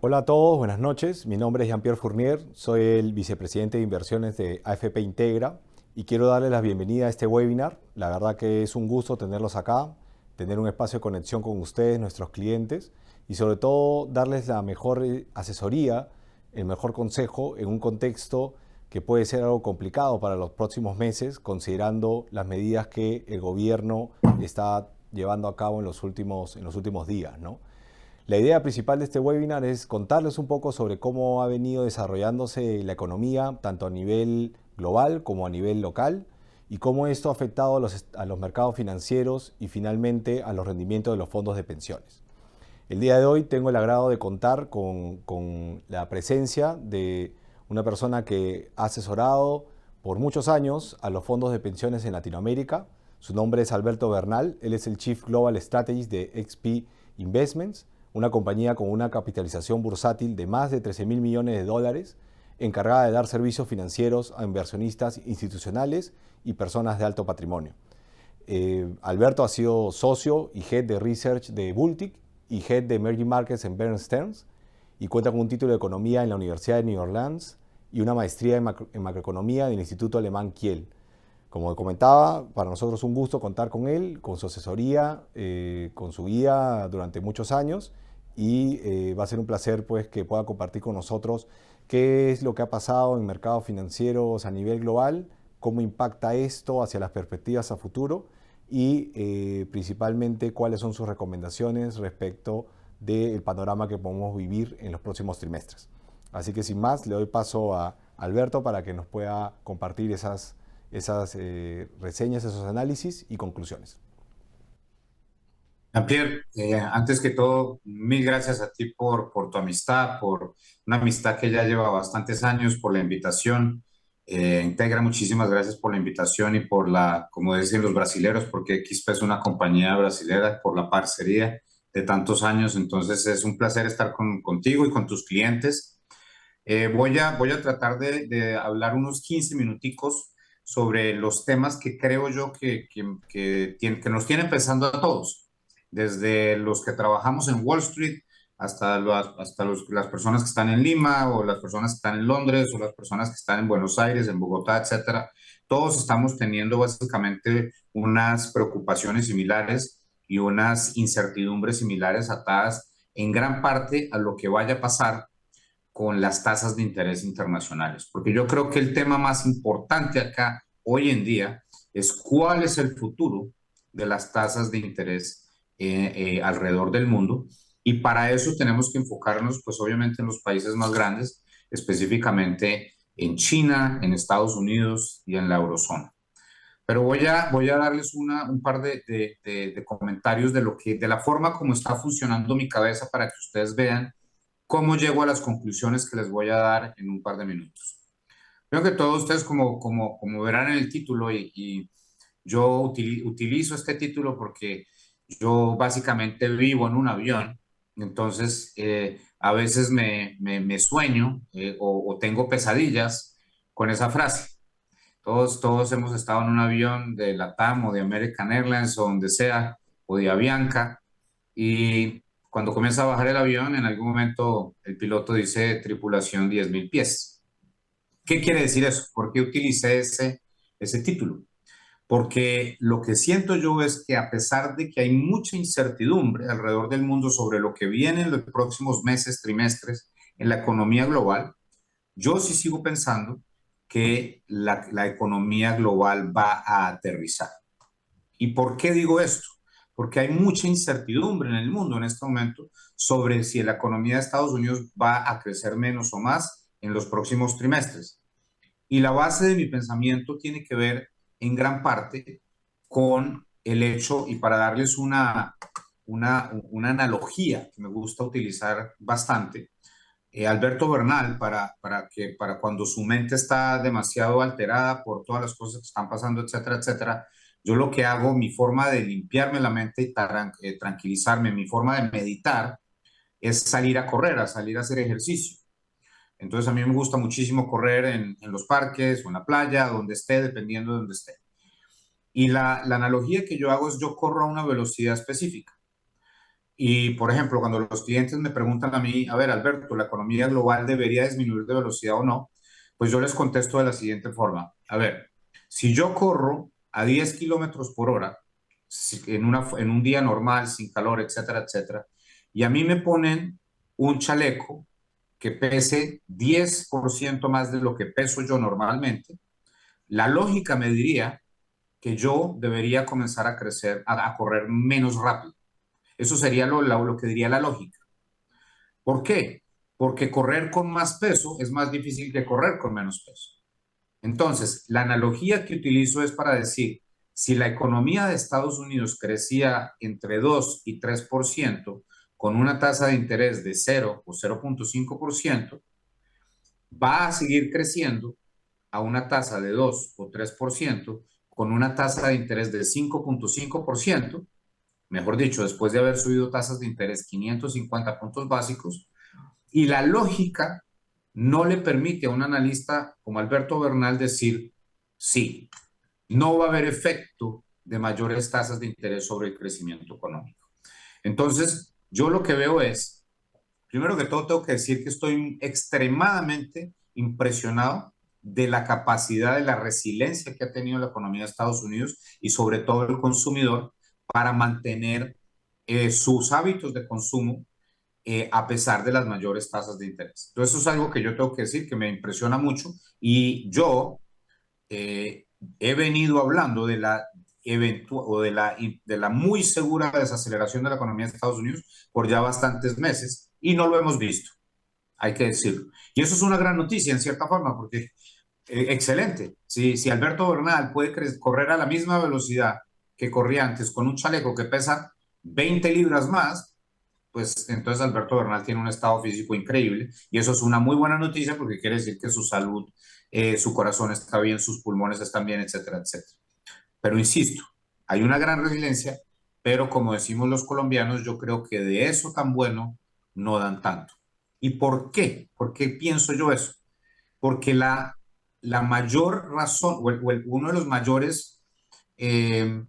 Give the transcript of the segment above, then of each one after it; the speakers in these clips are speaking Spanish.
Hola a todos, buenas noches. Mi nombre es Jean-Pierre Fournier, soy el vicepresidente de inversiones de AFP Integra y quiero darles la bienvenida a este webinar. La verdad que es un gusto tenerlos acá, tener un espacio de conexión con ustedes, nuestros clientes, y sobre todo darles la mejor asesoría, el mejor consejo en un contexto que puede ser algo complicado para los próximos meses, considerando las medidas que el gobierno está llevando a cabo en los últimos días, ¿no? La idea principal de este webinar es contarles un poco sobre cómo ha venido desarrollándose la economía, tanto a nivel global como a nivel local, y cómo esto ha afectado a los mercados financieros y finalmente a los rendimientos de los fondos de pensiones. El día de hoy tengo el agrado de contar con la presencia de una persona que ha asesorado por muchos años a los fondos de pensiones en Latinoamérica. Su nombre es Alberto Bernal, él es el Chief Global Strategist de XP Investments, una compañía con una capitalización bursátil de más de 13 mil millones de dólares, encargada de dar servicios financieros a inversionistas institucionales y personas de alto patrimonio. Alberto ha sido socio y head de research de Bultic y head de emerging markets en Bear Stearns y cuenta con un título de economía en la Universidad de New Orleans y una maestría en macroeconomía del Instituto Alemán Kiel. Como comentaba, para nosotros es un gusto contar con él, con su asesoría, con su guía durante muchos años y va a ser un placer pues, que pueda compartir con nosotros qué es lo que ha pasado en mercados financieros a nivel global, cómo impacta esto hacia las perspectivas a futuro y principalmente cuáles son sus recomendaciones respecto del panorama que podemos vivir en los próximos trimestres. Así que sin más, le doy paso a Alberto para que nos pueda compartir esas reseñas, esos análisis y conclusiones. Jean-Pierre, antes que todo, mil gracias a ti por tu amistad, por una amistad que ya lleva bastantes años, por la invitación. Integra, muchísimas gracias por la invitación y por como dicen los brasileros, porque XP es una compañía brasilera, por la parcería de tantos años. Entonces es un placer estar contigo y con tus clientes. Voy a tratar de hablar unos 15 minuticos sobre los temas que creo yo que nos tienen pensando a todos, desde los que trabajamos en Wall Street hasta las personas que están en Lima o las personas que están en Londres o las personas que están en Buenos Aires, en Bogotá, etcétera. Todos estamos teniendo básicamente unas preocupaciones similares y unas incertidumbres similares atadas en gran parte a lo que vaya a pasar con las tasas de interés internacionales, porque yo creo que el tema más importante acá hoy en día es cuál es el futuro de las tasas de interés alrededor del mundo, y para eso tenemos que enfocarnos pues obviamente en los países más grandes, específicamente en China, en Estados Unidos y en la eurozona. Pero voy a darles un par de comentarios de la forma como está funcionando mi cabeza para que ustedes vean cómo llego a las conclusiones que les voy a dar en un par de minutos. Creo que todos ustedes, como verán en el título, y yo utilizo este título porque yo básicamente vivo en un avión, entonces a veces me sueño o tengo pesadillas con esa frase. Todos hemos estado en un avión de LATAM o de American Airlines o donde sea, o de Avianca, y cuando comienza a bajar el avión, en algún momento el piloto dice tripulación 10.000 pies. ¿Qué quiere decir eso? ¿Por qué utilicé ese título? Porque lo que siento yo es que a pesar de que hay mucha incertidumbre alrededor del mundo sobre lo que viene en los próximos meses, trimestres, en la economía global, yo sí sigo pensando que la economía global va a aterrizar. ¿Y por qué digo esto? Porque hay mucha incertidumbre en el mundo en este momento sobre si la economía de Estados Unidos va a crecer menos o más en los próximos trimestres. Y la base de mi pensamiento tiene que ver en gran parte con el hecho, y para darles una analogía que me gusta utilizar bastante, Alberto Bernal, para cuando su mente está demasiado alterada por todas las cosas que están pasando, etcétera, etcétera, yo lo que hago, mi forma de limpiarme la mente y tranquilizarme, mi forma de meditar, es salir a correr, a salir a hacer ejercicio. Entonces a mí me gusta muchísimo correr en los parques o en la playa, donde esté, dependiendo de donde esté. Y la analogía que yo hago es yo corro a una velocidad específica. Y, por ejemplo, cuando los clientes me preguntan a mí, a ver, Alberto, ¿la economía global debería disminuir de velocidad o no? Pues yo les contesto de la siguiente forma. A ver, si yo corro a 10 kilómetros por hora en un día normal, sin calor, etcétera, etcétera, y a mí me ponen un chaleco que pese 10% más de lo que peso yo normalmente, la lógica me diría que yo debería comenzar a crecer, a correr menos rápido. Eso sería lo que diría la lógica. ¿Por qué? Porque correr con más peso es más difícil que correr con menos peso. Entonces, la analogía que utilizo es para decir, si la economía de Estados Unidos crecía entre 2 y 3% con una tasa de interés de 0 o 0,5%, va a seguir creciendo a una tasa de 2 o 3% con una tasa de interés de 5,5%, mejor dicho, después de haber subido tasas de interés 550 puntos básicos, y la lógica no le permite a un analista como Alberto Bernal decir, sí, no va a haber efecto de mayores tasas de interés sobre el crecimiento económico. Entonces, yo lo que veo es, primero que todo, tengo que decir que estoy extremadamente impresionado de la capacidad, de la resiliencia que ha tenido la economía de Estados Unidos y sobre todo el consumidor para mantener sus hábitos de consumo a pesar de las mayores tasas de interés. Entonces, eso es algo que yo tengo que decir que me impresiona mucho y yo eh, he venido hablando de la o de la muy segura desaceleración de la economía de Estados Unidos por ya bastantes meses y no lo hemos visto, hay que decirlo. Y eso es una gran noticia en cierta forma porque excelente. Si Alberto Bernal puede correr a la misma velocidad que corría antes con un chaleco que pesa 20 libras más, pues entonces Alberto Bernal tiene un estado físico increíble y eso es una muy buena noticia porque quiere decir que su salud, su corazón está bien, sus pulmones están bien, etcétera, etcétera. Pero insisto, hay una gran resiliencia, pero como decimos los colombianos, yo creo que de eso tan bueno no dan tanto. ¿Y por qué? ¿Por qué pienso yo eso? Porque la mayor razón, uno de los mayores eh,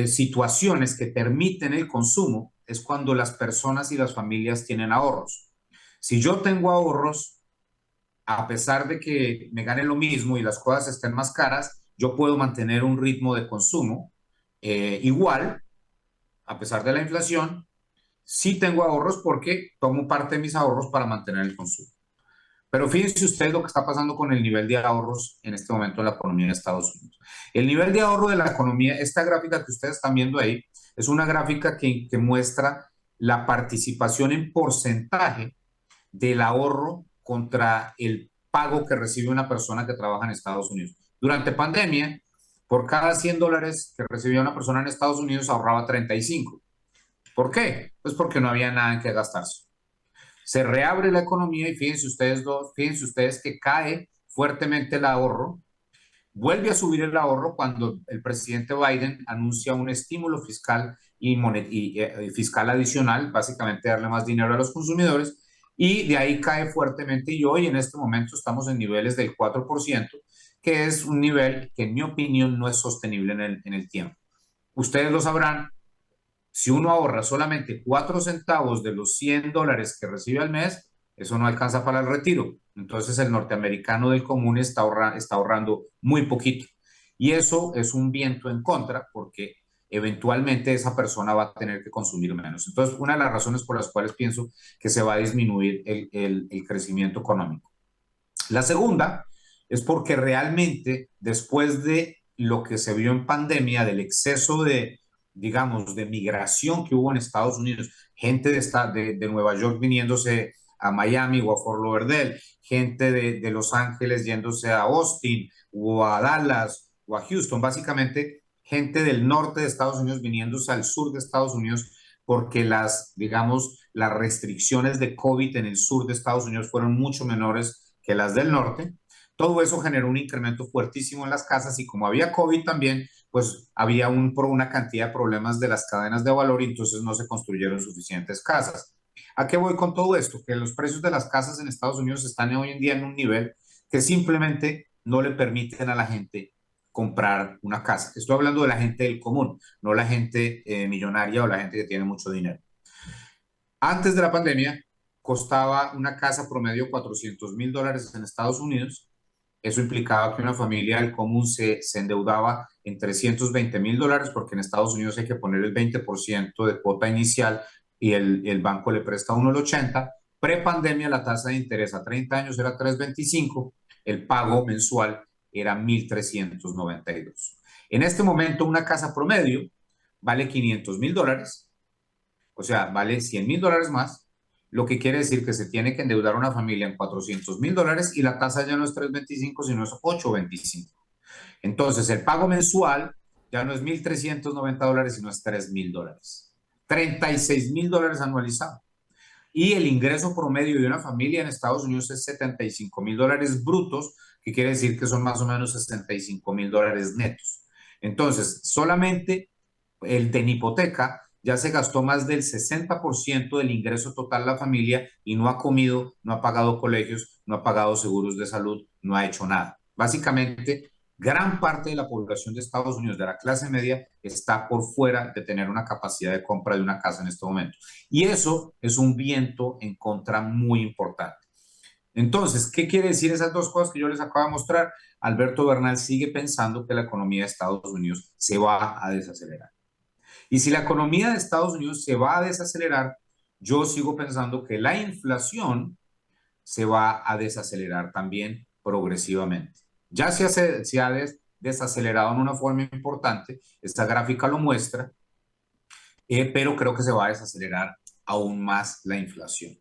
situaciones que permiten el consumo es cuando las personas y las familias tienen ahorros. Si yo tengo ahorros, a pesar de que me gane lo mismo y las cosas estén más caras, yo puedo mantener un ritmo de consumo igual, a pesar de la inflación. Sí tengo ahorros porque tomo parte de mis ahorros para mantener el consumo. Pero fíjense ustedes lo que está pasando con el nivel de ahorros en este momento en la economía de Estados Unidos. El nivel de ahorro de la economía, esta gráfica que ustedes están viendo ahí, es una gráfica que muestra la participación en porcentaje del ahorro contra el pago que recibe una persona que trabaja en Estados Unidos. Durante pandemia, por cada $100 que recibía una persona en Estados Unidos, ahorraba 35. ¿Por qué? Pues porque no había nada en que gastarse. Se reabre la economía y fíjense ustedes que cae fuertemente el ahorro, vuelve a subir el ahorro cuando el presidente Biden anuncia un estímulo fiscal y fiscal adicional, básicamente darle más dinero a los consumidores, y de ahí cae fuertemente y hoy en este momento estamos en niveles del 4%, que es un nivel que en mi opinión no es sostenible en el tiempo. Ustedes lo sabrán, si uno ahorra solamente 4 centavos de los $100 que recibe al mes, eso no alcanza para el retiro. Entonces el norteamericano del común está ahorrando muy poquito. Y eso es un viento en contra porque eventualmente esa persona va a tener que consumir menos. Entonces, una de las razones por las cuales pienso que se va a disminuir el crecimiento económico. La segunda es porque realmente después de lo que se vio en pandemia, del exceso de, digamos, de migración que hubo en Estados Unidos, gente de Nueva York viniéndose a Miami o a Fort Lauderdale, gente de Los Ángeles yéndose a Austin o a Dallas o a Houston, básicamente gente del norte de Estados Unidos viniéndose al sur de Estados Unidos porque digamos, las restricciones de COVID en el sur de Estados Unidos fueron mucho menores que las del norte. Todo eso generó un incremento fuertísimo en las casas y como había COVID también, pues había una cantidad de problemas de las cadenas de valor y entonces no se construyeron suficientes casas. ¿A qué voy con todo esto? Que los precios de las casas en Estados Unidos están hoy en día en un nivel que simplemente no le permiten a la gente comprar una casa. Estoy hablando de la gente del común, no la gente millonaria o la gente que tiene mucho dinero. Antes de la pandemia, costaba una casa promedio $400,000 en Estados Unidos. Eso implicaba que una familia del común se endeudaba en $320,000 porque en Estados Unidos hay que poner el 20% de cuota inicial y el banco le presta uno el 80%. Pre-pandemia la tasa de interés a 30 años era 3,25, el pago mensual era 1,392. En este momento una casa promedio vale $500,000, o sea, vale $100,000 más, lo que quiere decir que se tiene que endeudar una familia en $400,000 y la tasa ya no es 3,25, sino es 8,25. Entonces, el pago mensual ya no es $1,390, sino es $3,000. $36,000 anualizado. Y el ingreso promedio de una familia en Estados Unidos es $75,000 brutos, que quiere decir que son más o menos $65,000 netos. Entonces, solamente el de hipoteca ya se gastó más del 60% del ingreso total de la familia y no ha comido, no ha pagado colegios, no ha pagado seguros de salud, no ha hecho nada. Básicamente, gran parte de la población de Estados Unidos, de la clase media, está por fuera de tener una capacidad de compra de una casa en este momento. Y eso es un viento en contra muy importante. Entonces, ¿qué quiere decir esas dos cosas que yo les acabo de mostrar? Alberto Bernal sigue pensando que la economía de Estados Unidos se va a desacelerar. Y si la economía de Estados Unidos se va a desacelerar, yo sigo pensando que la inflación se va a desacelerar también progresivamente. Ya se ha desacelerado en una forma importante, esta gráfica lo muestra, pero creo que se va a desacelerar aún más la inflación.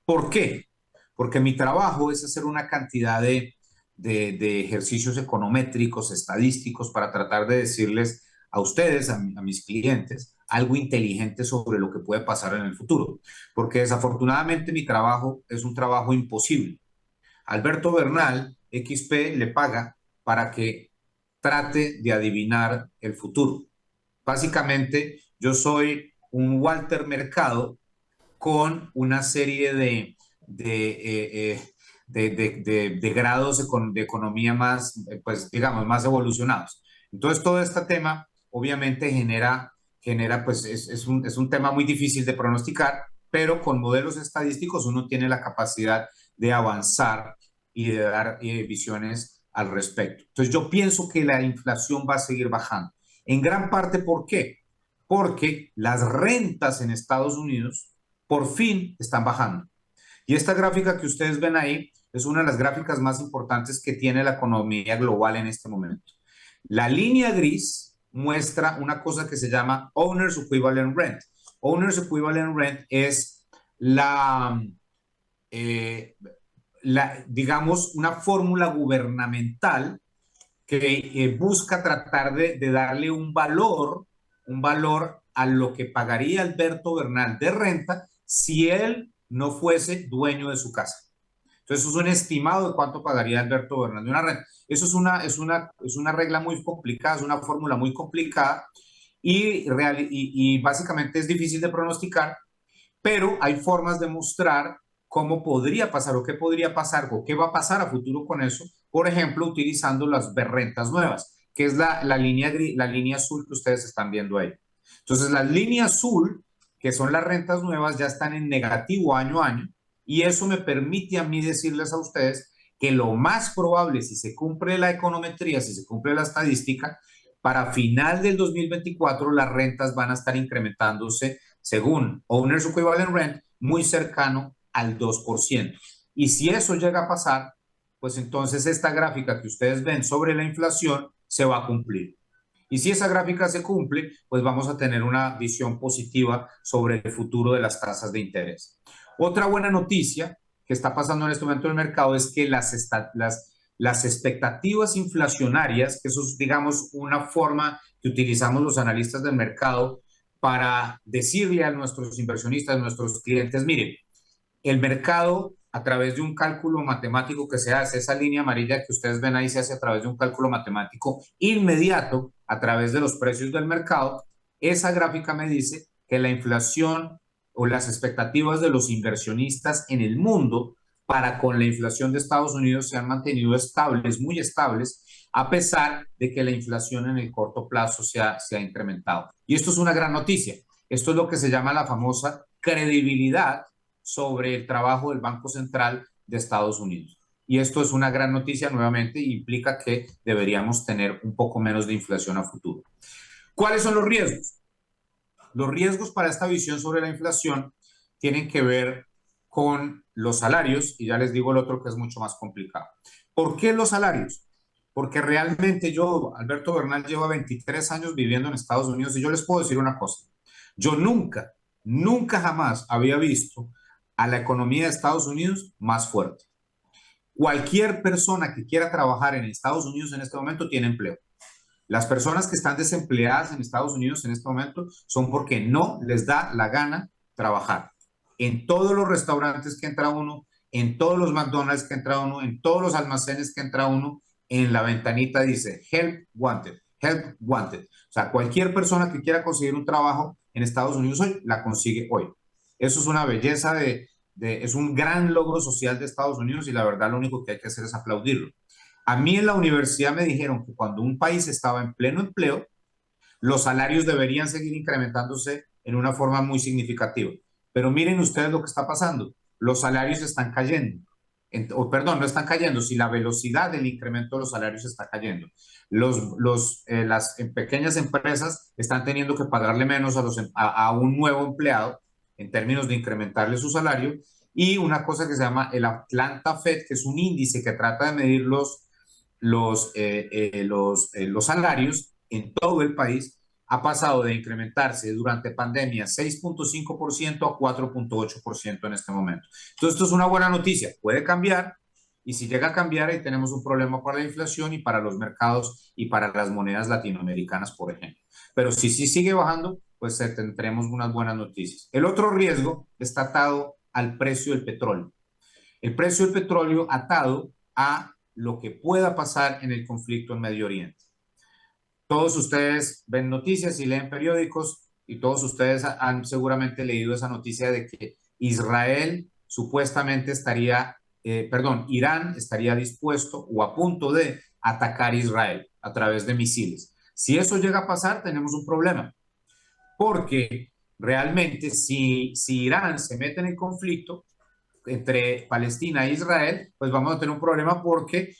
¿Por qué? Porque mi trabajo es hacer una cantidad de ejercicios econométricos, estadísticos, para tratar de decirles a ustedes, a mis clientes, algo inteligente sobre lo que puede pasar en el futuro. Porque desafortunadamente mi trabajo es un trabajo imposible. Alberto Bernal, XP, le paga para que trate de adivinar el futuro. Básicamente, yo soy un Walter Mercado con una serie de grados de economía más, pues digamos, más evolucionados. Entonces, todo este tema obviamente pues es un tema muy difícil de pronosticar, pero con modelos estadísticos uno tiene la capacidad de avanzar y de dar visiones al respecto. Entonces, yo pienso que la inflación va a seguir bajando. En gran parte, ¿por qué? Porque las rentas en Estados Unidos por fin están bajando. Y esta gráfica que ustedes ven ahí es una de las gráficas más importantes que tiene la economía global en este momento. La línea gris muestra una cosa que se llama Owner's Equivalent Rent. Owner's Equivalent Rent es eh, digamos, una fórmula gubernamental que busca tratar de darle un valor a lo que pagaría Alberto Bernal de renta si él no fuese dueño de su casa. Entonces, eso es un estimado de cuánto pagaría Alberto Bernal de una renta. Eso es una regla muy complicada, es una fórmula muy complicada y básicamente es difícil de pronosticar, pero hay formas de mostrar cómo podría pasar o qué podría pasar o qué va a pasar a futuro con eso, por ejemplo, utilizando las rentas nuevas, que es la línea azul que ustedes están viendo ahí. Entonces, la línea azul, que son las rentas nuevas, ya están en negativo año a año, y eso me permite a mí decirles a ustedes que lo más probable, si se cumple la econometría, si se cumple la estadística, para final del 2024 las rentas van a estar incrementándose según Owner's Equivalent Rent muy cercano al 2%. Y si eso llega a pasar, pues entonces esta gráfica que ustedes ven sobre la inflación se va a cumplir. Y si esa gráfica se cumple, pues vamos a tener una visión positiva sobre el futuro de las tasas de interés. Otra buena noticia que está pasando en este momento en el mercado es que las expectativas inflacionarias, que eso es, digamos, una forma que utilizamos los analistas del mercado para decirle a nuestros inversionistas, a nuestros clientes, miren, el mercado a través de un cálculo matemático que se hace, esa línea amarilla que ustedes ven ahí se hace a través de un cálculo matemático inmediato a través de los precios del mercado. Esa gráfica me dice que la inflación o las expectativas de los inversionistas en el mundo para con la inflación de Estados Unidos se han mantenido estables, muy estables, a pesar de que la inflación en el corto plazo se ha incrementado. Y esto es una gran noticia. Esto es lo que se llama la famosa credibilidad sobre el trabajo del Banco Central de Estados Unidos. Y esto es una gran noticia nuevamente y implica que deberíamos tener un poco menos de inflación a futuro. ¿Cuáles son los riesgos? Los riesgos para esta visión sobre la inflación tienen que ver con los salarios, y ya les digo el otro que es mucho más complicado. ¿Por qué los salarios? Porque realmente yo, Alberto Bernal, llevo 23 años viviendo en Estados Unidos y yo les puedo decir una cosa. Yo nunca jamás había visto a la economía de Estados Unidos más fuerte. Cualquier persona que quiera trabajar en Estados Unidos en este momento tiene empleo. Las personas que están desempleadas en Estados Unidos en este momento son porque no les da la gana trabajar. En todos los restaurantes que entra uno, en todos los McDonald's que entra uno, en todos los almacenes que entra uno, en la ventanita dice help wanted, help wanted. O sea, cualquier persona que quiera conseguir un trabajo en Estados Unidos hoy, la consigue hoy. Eso es una belleza es un gran logro social de Estados Unidos y la verdad lo único que hay que hacer es aplaudirlo. A mí en la universidad me dijeron que cuando un país estaba en pleno empleo, los salarios deberían seguir incrementándose en una forma muy significativa. Pero miren ustedes lo que está pasando. Los salarios están cayendo. Perdón, no están cayendo, si la velocidad del incremento de los salarios está cayendo. Las pequeñas empresas están teniendo que pagarle menos a un nuevo empleado en términos de incrementarle su salario. Y una cosa que se llama el Atlanta Fed, que es un índice que trata de medir los salarios en todo el país, ha pasado de incrementarse durante pandemia 6.5% a 4.8% en este momento. Entonces, esto es una buena noticia. Puede cambiar y si llega a cambiar, ahí tenemos un problema para la inflación y para los mercados y para las monedas latinoamericanas, por ejemplo. Pero si sí sigue bajando, pues tendremos unas buenas noticias. El otro riesgo está atado al precio del petróleo. El precio del petróleo atado a lo que pueda pasar en el conflicto en Medio Oriente. Todos ustedes ven noticias y leen periódicos y todos ustedes han seguramente leído esa noticia de que Israel supuestamente Irán estaría dispuesto o a punto de atacar Israel a través de misiles. Si eso llega a pasar, tenemos un problema, porque realmente si Irán se mete en el conflicto, entre Palestina e Israel, pues vamos a tener un problema porque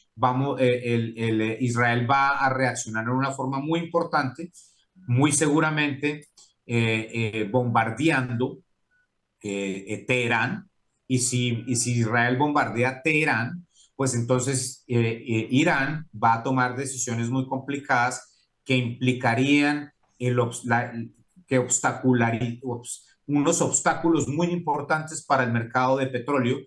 Israel va a reaccionar de una forma muy importante, muy seguramente bombardeando Teherán, y si Israel bombardea Teherán, pues entonces Irán va a tomar decisiones muy complicadas que implicarían que unos obstáculos muy importantes para el mercado de petróleo,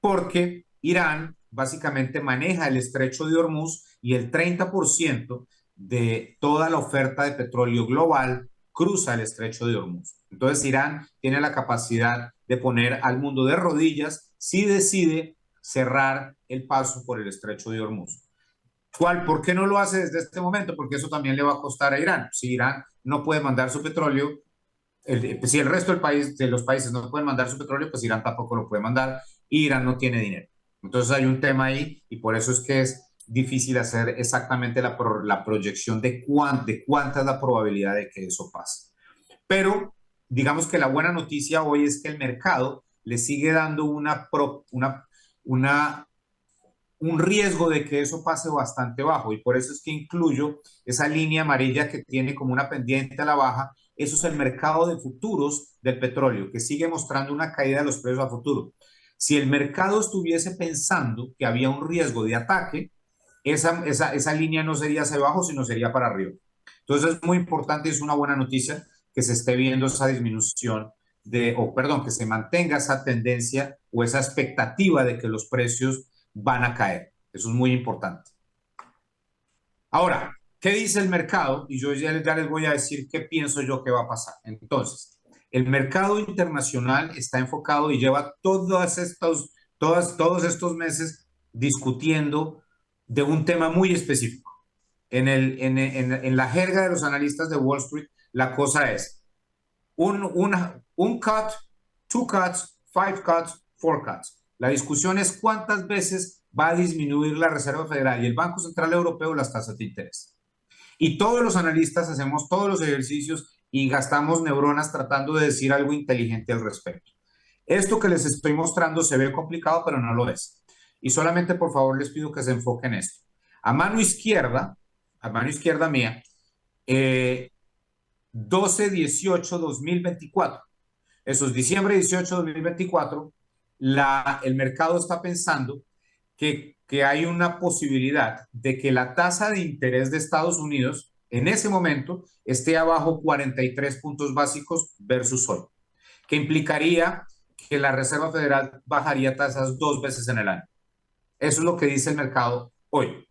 porque Irán básicamente maneja el estrecho de Hormuz y el 30% de toda la oferta de petróleo global cruza el estrecho de Hormuz. Entonces Irán tiene la capacidad de poner al mundo de rodillas si decide cerrar el paso por el estrecho de Hormuz. ¿Por qué no lo hace desde este momento? Porque eso también le va a costar a Irán. Si Irán no puede mandar su petróleo, si el resto de los países no pueden mandar su petróleo, pues Irán tampoco lo puede mandar y Irán no tiene dinero. Entonces hay un tema ahí y por eso es que es difícil hacer exactamente la proyección de cuánta es la probabilidad de que eso pase. Pero digamos que la buena noticia hoy es que el mercado le sigue dando un riesgo de que eso pase bastante bajo y por eso es que incluyo esa línea amarilla que tiene como una pendiente a la baja. Eso es el mercado de futuros del petróleo, que sigue mostrando una caída de los precios a futuro. Si el mercado estuviese pensando que había un riesgo de ataque, esa línea no sería hacia abajo, sino sería para arriba. Entonces es muy importante y es una buena noticia que se esté viendo esa disminución que se mantenga esa tendencia o esa expectativa de que los precios van a caer. Eso es muy importante. Ahora, ¿qué dice el mercado? Y yo ya les voy a decir qué pienso yo que va a pasar. Entonces, el mercado internacional está enfocado y lleva todos estos meses discutiendo de un tema muy específico. En la jerga de los analistas de Wall Street, la cosa es un cut, two cuts, five cuts, four cuts. La discusión es cuántas veces va a disminuir la Reserva Federal y el Banco Central Europeo las tasas de interés. Y todos los analistas hacemos todos los ejercicios y gastamos neuronas tratando de decir algo inteligente al respecto. Esto que les estoy mostrando se ve complicado, pero no lo es. Y solamente, por favor, les pido que se enfoquen en esto. A mano izquierda mía, 12-18-2024. Eso es diciembre 18 de 2024. El mercado está pensando que hay una posibilidad de que la tasa de interés de Estados Unidos en ese momento esté abajo 43 puntos básicos versus hoy, que implicaría que la Reserva Federal bajaría tasas 2 veces en el año. Eso es lo que dice el mercado hoy.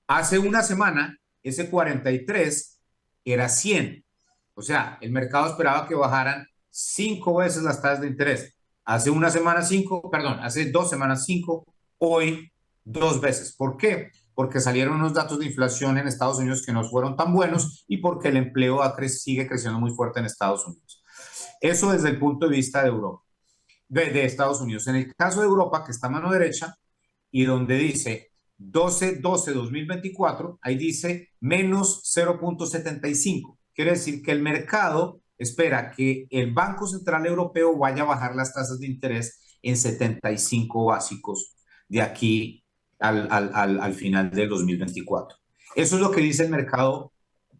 Hace una semana, ese 43 era 100. O sea, el mercado esperaba que bajaran 5 veces las tasas de interés. Hace 2 semanas 5, hoy 2 veces. ¿Por qué? Porque salieron unos datos de inflación en Estados Unidos que no fueron tan buenos y porque el empleo sigue creciendo muy fuerte en Estados Unidos. Eso desde el punto de vista de Europa, de Estados Unidos. En el caso de Europa, que está a mano derecha, y donde dice 12-12-2024, ahí dice menos 0.75. Quiere decir que el mercado espera que el Banco Central Europeo vaya a bajar las tasas de interés en 75 básicos de aquí al final del 2024. Eso es lo que dice el mercado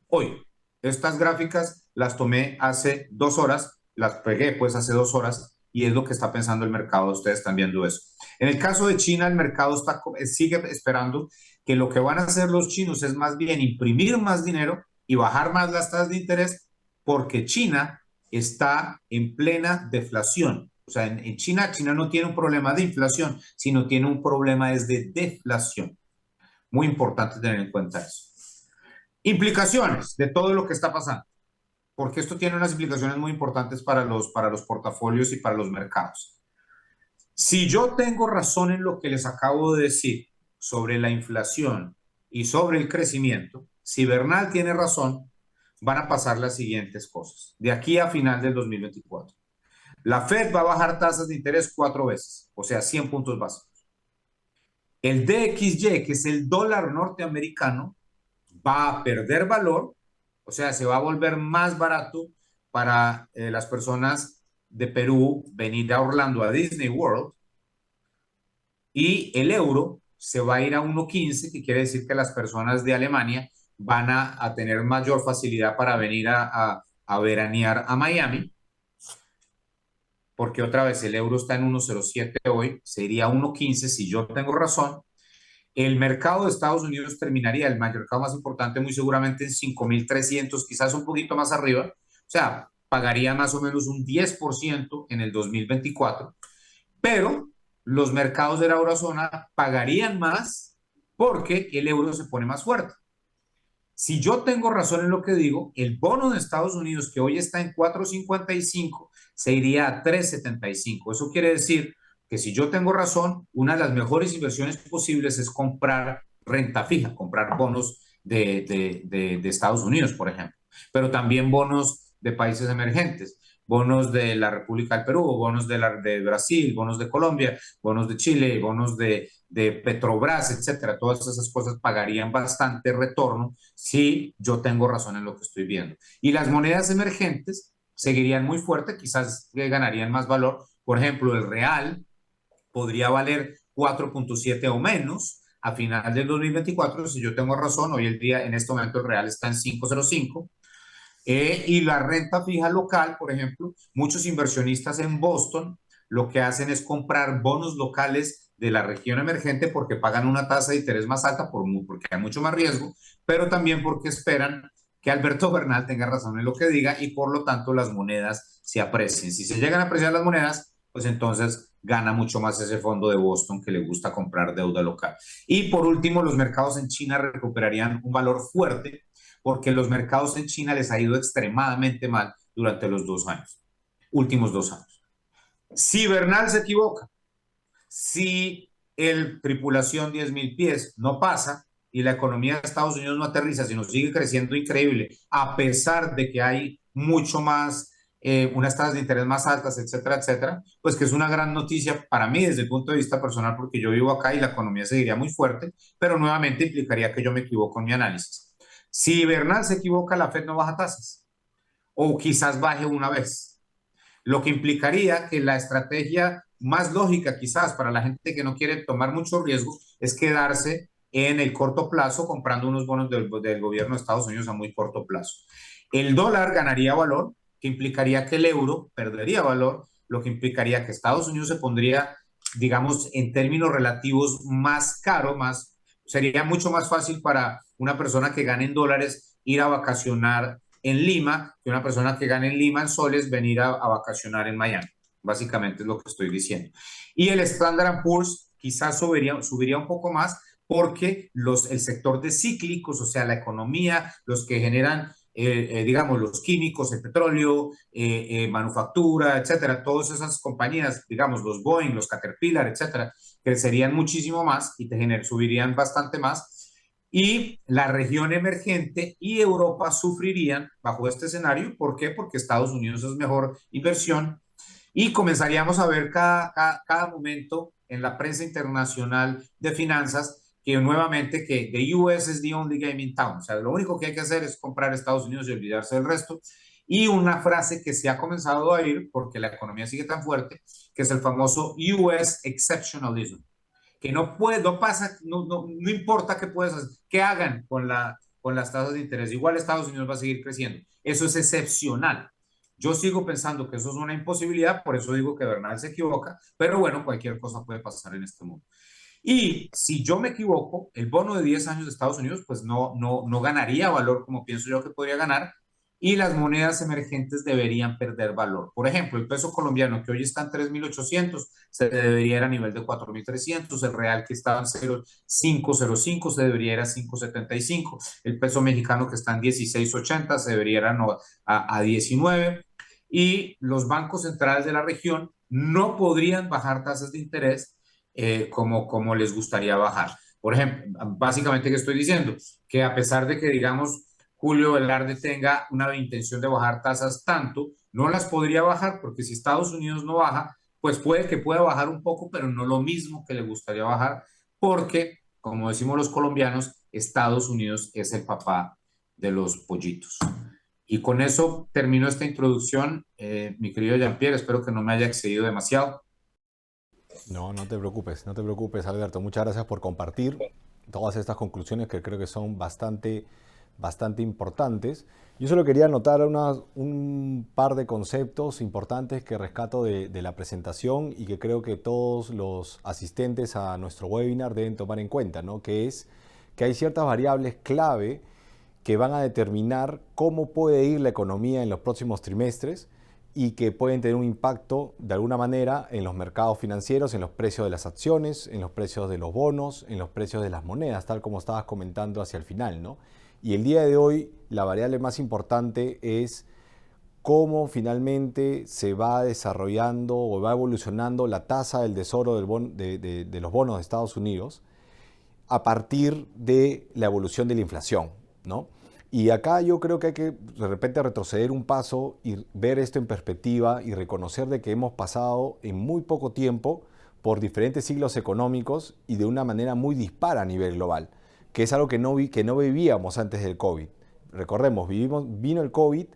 hoy. Estas gráficas las tomé hace 2 horas, las pegué pues hace 2 horas y es lo que está pensando el mercado. Ustedes están viendo eso. En el caso de China, el mercado sigue esperando que lo que van a hacer los chinos es más bien imprimir más dinero y bajar más las tasas de interés porque China está en plena deflación. O sea, en China no tiene un problema de inflación, sino tiene un problema es de deflación. Muy importante tener en cuenta eso. Implicaciones de todo lo que está pasando, porque esto tiene unas implicaciones muy importantes para los portafolios y para los mercados. Si yo tengo razón en lo que les acabo de decir sobre la inflación y sobre el crecimiento, si Bernal tiene razón, van a pasar las siguientes cosas. De aquí a final del 2024. La Fed va a bajar tasas de interés 4 veces, o sea, 100 puntos básicos. El DXY, que es el dólar norteamericano, va a perder valor, o sea, se va a volver más barato para las personas de Perú venir a Orlando a Disney World, y el euro se va a ir a 1.15, que quiere decir que las personas de Alemania van a tener mayor facilidad para venir a veranear a Miami, porque otra vez el euro está en 1.07 hoy, sería 1.15 si yo tengo razón. El mercado de Estados Unidos terminaría, el mercado más importante, muy seguramente en 5.300, quizás un poquito más arriba. O sea, pagaría más o menos un 10% en el 2024. Pero los mercados de la eurozona pagarían más porque el euro se pone más fuerte. Si yo tengo razón en lo que digo, el bono de Estados Unidos, que hoy está en 4.55, se iría a 3.75. Eso quiere decir que si yo tengo razón, una de las mejores inversiones posibles es comprar renta fija, comprar bonos de Estados Unidos, por ejemplo, pero también bonos de países emergentes, bonos de la República del Perú, bonos de Brasil, bonos de Colombia, bonos de Chile, bonos de Petrobras, etcétera. Todas esas cosas pagarían bastante retorno si yo tengo razón en lo que estoy viendo. Y las monedas emergentes seguirían muy fuertes, quizás ganarían más valor. Por ejemplo, el real podría valer 4.7 o menos a final del 2024, si yo tengo razón. Hoy el día, en este momento, el real está en 5.05. Y la renta fija local, por ejemplo, muchos inversionistas en Boston lo que hacen es comprar bonos locales de la región emergente porque pagan una tasa de interés más alta porque hay mucho más riesgo, pero también porque esperan que Alberto Bernal tenga razón en lo que diga y por lo tanto las monedas se aprecien. Si se llegan a apreciar las monedas, pues entonces gana mucho más ese fondo de Boston que le gusta comprar deuda local. Y por último, los mercados en China recuperarían un valor fuerte porque los mercados en China les ha ido extremadamente mal durante los últimos 2 años. Si Bernal se equivoca, si el tripulación 10.000 pies no pasa y la economía de Estados Unidos no aterriza, sino sigue creciendo increíble, a pesar de que hay mucho más unas tasas de interés más altas, etcétera, etcétera, pues que es una gran noticia para mí desde el punto de vista personal porque yo vivo acá y la economía seguiría muy fuerte, pero nuevamente implicaría que yo me equivoco en mi análisis. Si Bernal se equivoca, la Fed no baja tasas o quizás baje una vez, lo que implicaría que la estrategia más lógica quizás para la gente que no quiere tomar mucho riesgo es quedarse en el corto plazo comprando unos bonos del gobierno de Estados Unidos a muy corto plazo. El dólar ganaría valor, que implicaría que el euro perdería valor, lo que implicaría que Estados Unidos se pondría, digamos, en términos relativos más caro, sería mucho más fácil para una persona que gane en dólares ir a vacacionar en Lima que una persona que gane en Lima en soles venir a vacacionar en Miami. Básicamente es lo que estoy diciendo. Y el Standard Poor's quizás subiría un poco más porque el sector de cíclicos, o sea, la economía, los que generan digamos, los químicos, el petróleo, manufactura, etcétera, todas esas compañías, digamos, los Boeing, los Caterpillar, etcétera, crecerían muchísimo más y subirían bastante más. Y la región emergente y Europa sufrirían bajo este escenario. ¿Por qué? Porque Estados Unidos es mejor inversión y comenzaríamos a ver cada momento en la prensa internacional de finanzas que nuevamente que the US is the only game in town. O sea, lo único que hay que hacer es comprar Estados Unidos y olvidarse del resto. Y una frase que se ha comenzado a oír porque la economía sigue tan fuerte, que es el famoso US exceptionalism, que no puede, no pasa, no importa qué puedes hacer, qué hagan con las tasas de interés, igual Estados Unidos va a seguir creciendo. Eso es excepcional. Yo sigo pensando que eso es una imposibilidad, por eso digo que Bernal se equivoca, pero bueno, cualquier cosa puede pasar en este mundo. Y si yo me equivoco, el bono de 10 años de Estados Unidos pues no ganaría valor como pienso yo que podría ganar y las monedas emergentes deberían perder valor. Por ejemplo, el peso colombiano que hoy está en 3.800 se debería ir a nivel de 4.300, el real que estaba en 0.505 se debería ir a 5.75, el peso mexicano que está en 16.80 se debería ir a 19 y los bancos centrales de la región no podrían bajar tasas de interés como les gustaría bajar. Por ejemplo, básicamente, ¿qué estoy diciendo? Que a pesar de que, digamos, Julio Velarde tenga una intención de bajar tasas tanto, no las podría bajar porque si Estados Unidos no baja, pues puede que pueda bajar un poco, pero no lo mismo que le gustaría bajar, porque, como decimos los colombianos, Estados Unidos es el papá de los pollitos. Y con eso termino esta introducción, mi querido Jean-Pierre, espero que no me haya excedido demasiado. No, no te preocupes, Alberto. Muchas gracias por compartir todas estas conclusiones que creo que son bastante importantes. Yo solo quería anotar un par de conceptos importantes que rescato de la presentación y que creo que todos los asistentes a nuestro webinar deben tomar en cuenta, ¿no? Que es que hay ciertas variables clave que van a determinar cómo puede ir la economía en los próximos trimestres y que pueden tener un impacto de alguna manera en los mercados financieros, en los precios de las acciones, en los precios de los bonos, en los precios de las monedas, tal como estabas comentando hacia el final, ¿no? Y el día de hoy la variable más importante es cómo finalmente se va desarrollando o va evolucionando la tasa del tesoro de los bonos de Estados Unidos a partir de la evolución de la inflación, ¿no? Y acá yo creo que hay que de repente retroceder un paso y ver esto en perspectiva y reconocer de que hemos pasado en muy poco tiempo por diferentes ciclos económicos y de una manera muy dispara a nivel global, que es algo que no vivíamos antes del COVID. Recordemos, vino el COVID,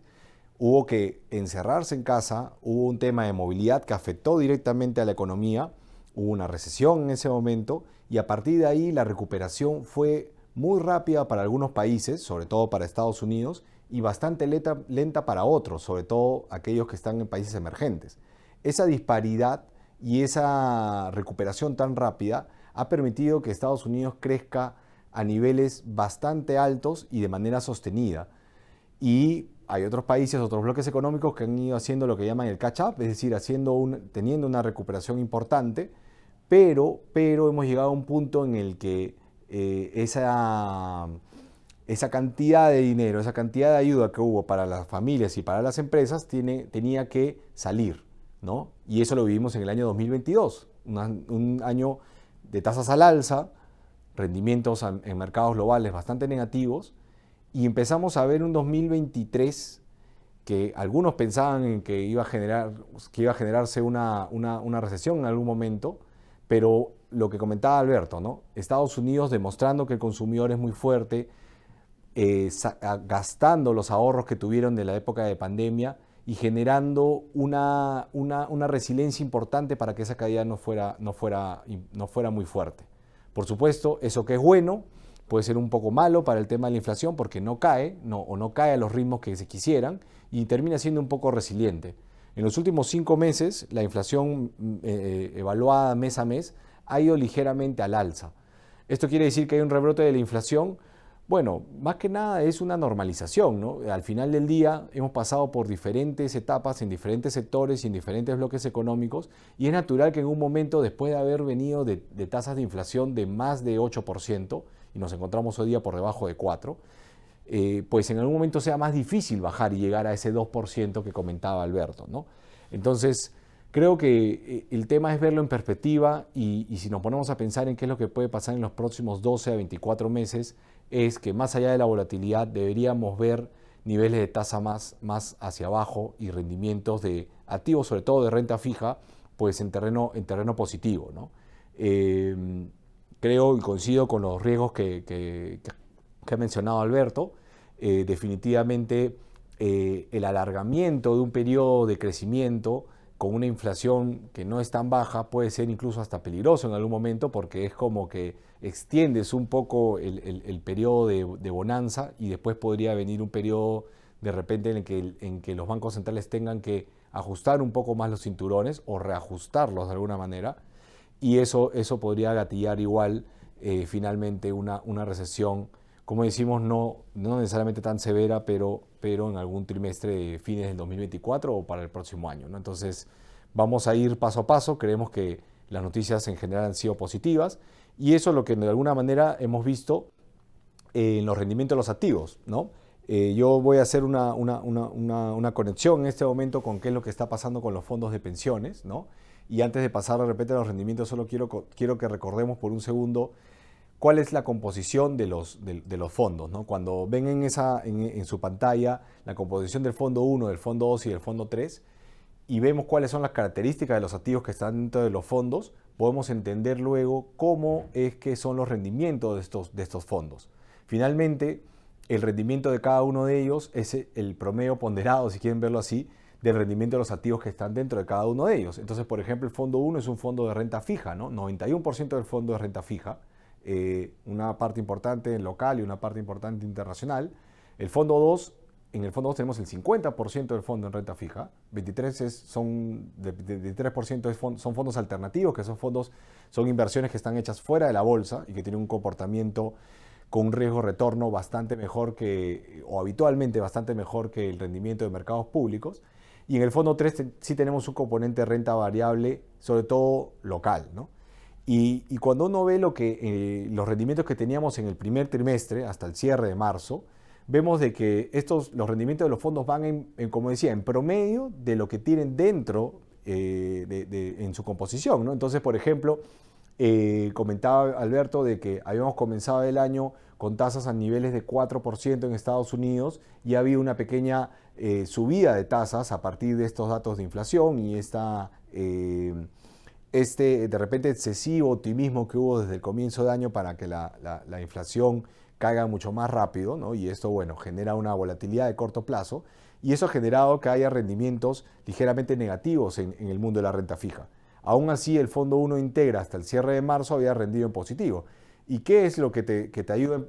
hubo que encerrarse en casa, hubo un tema de movilidad que afectó directamente a la economía, hubo una recesión en ese momento y a partir de ahí la recuperación fue muy rápida para algunos países, sobre todo para Estados Unidos, y bastante lenta para otros, sobre todo aquellos que están en países emergentes. Esa disparidad y esa recuperación tan rápida ha permitido que Estados Unidos crezca a niveles bastante altos y de manera sostenida. Y hay otros países, otros bloques económicos que han ido haciendo lo que llaman el catch-up, es decir, teniendo una recuperación importante, pero hemos llegado a un punto en el que esa cantidad de dinero, esa cantidad de ayuda que hubo para las familias y para las empresas tenía que salir, ¿no? Y eso lo vivimos en el año 2022, un año de tasas al alza, rendimientos en mercados globales bastante negativos, y empezamos a ver un 2023 que algunos pensaban en que iba a generarse una recesión en algún momento, pero lo que comentaba Alberto, ¿no? Estados Unidos demostrando que el consumidor es muy fuerte, gastando los ahorros que tuvieron de la época de pandemia y generando una resiliencia importante para que esa caída no fuera muy fuerte. Por supuesto, eso que es bueno puede ser un poco malo para el tema de la inflación porque no cae a los ritmos que se quisieran y termina siendo un poco resiliente. En los últimos 5 meses, la inflación evaluada mes a mes ha ido ligeramente al alza. ¿Esto quiere decir que hay un rebrote de la inflación? Bueno, más que nada es una normalización, ¿no? Al final del día hemos pasado por diferentes etapas en diferentes sectores y en diferentes bloques económicos y es natural que en un momento, después de haber venido de tasas de inflación de más de 8% y nos encontramos hoy día por debajo de 4%, pues en algún momento sea más difícil bajar y llegar a ese 2% que comentaba Alberto, ¿no? Entonces, creo que el tema es verlo en perspectiva y si nos ponemos a pensar en qué es lo que puede pasar en los próximos 12 a 24 meses, es que más allá de la volatilidad deberíamos ver niveles de tasa más hacia abajo y rendimientos de activos, sobre todo de renta fija, pues en terreno positivo, ¿no? Creo y coincido con los riesgos que ha mencionado Alberto. Definitivamente el alargamiento de un periodo de crecimiento con una inflación que no es tan baja puede ser incluso hasta peligroso en algún momento porque es como que extiendes un poco el periodo de bonanza y después podría venir un periodo de repente en que los bancos centrales tengan que ajustar un poco más los cinturones o reajustarlos de alguna manera y eso podría gatillar igual finalmente una recesión, como decimos, no necesariamente tan severa, pero en algún trimestre de fines del 2024 o para el próximo año, ¿no? Entonces, vamos a ir paso a paso. Creemos que las noticias en general han sido positivas y eso es lo que de alguna manera hemos visto en los rendimientos de los activos, ¿no? Yo voy a hacer una conexión en este momento con qué es lo que está pasando con los fondos de pensiones, ¿no? Y antes de pasar de repente a los rendimientos, solo quiero que recordemos por un segundo cuál es la composición de los fondos, ¿no? Cuando ven en su pantalla la composición del fondo 1, del fondo 2 y del fondo 3, y vemos cuáles son las características de los activos que están dentro de los fondos, podemos entender luego cómo es que son los rendimientos de estos fondos. Finalmente, el rendimiento de cada uno de ellos es el promedio ponderado, si quieren verlo así, del rendimiento de los activos que están dentro de cada uno de ellos. Entonces, por ejemplo, el fondo 1 es un fondo de renta fija, ¿no? 91% del fondo de renta fija, una parte importante local y una parte importante internacional. El fondo 2, en el fondo 2 tenemos el 50% del fondo en renta fija, 23% son fondos alternativos, que son inversiones que están hechas fuera de la bolsa y que tienen un comportamiento con un riesgo de retorno bastante mejor o habitualmente bastante mejor que el rendimiento de mercados públicos. Y en el fondo 3 sí tenemos un componente de renta variable, sobre todo local, ¿no? Y cuando uno ve los rendimientos que teníamos en el primer trimestre, hasta el cierre de marzo, vemos de que los rendimientos de los fondos van, como decía, en promedio de lo que tienen dentro en su composición, ¿no? Entonces, por ejemplo, comentaba Alberto de que habíamos comenzado el año con tasas a niveles de 4% en Estados Unidos y ha habido una pequeña subida de tasas a partir de estos datos de inflación y de repente excesivo optimismo que hubo desde el comienzo de año para que la inflación caiga mucho más rápido, ¿no? Y esto, bueno, genera una volatilidad de corto plazo y eso ha generado que haya rendimientos ligeramente negativos en el mundo de la renta fija. Aún así, el fondo 1 Integra hasta el cierre de marzo había rendido en positivo. ¿Y qué es lo que te ayuda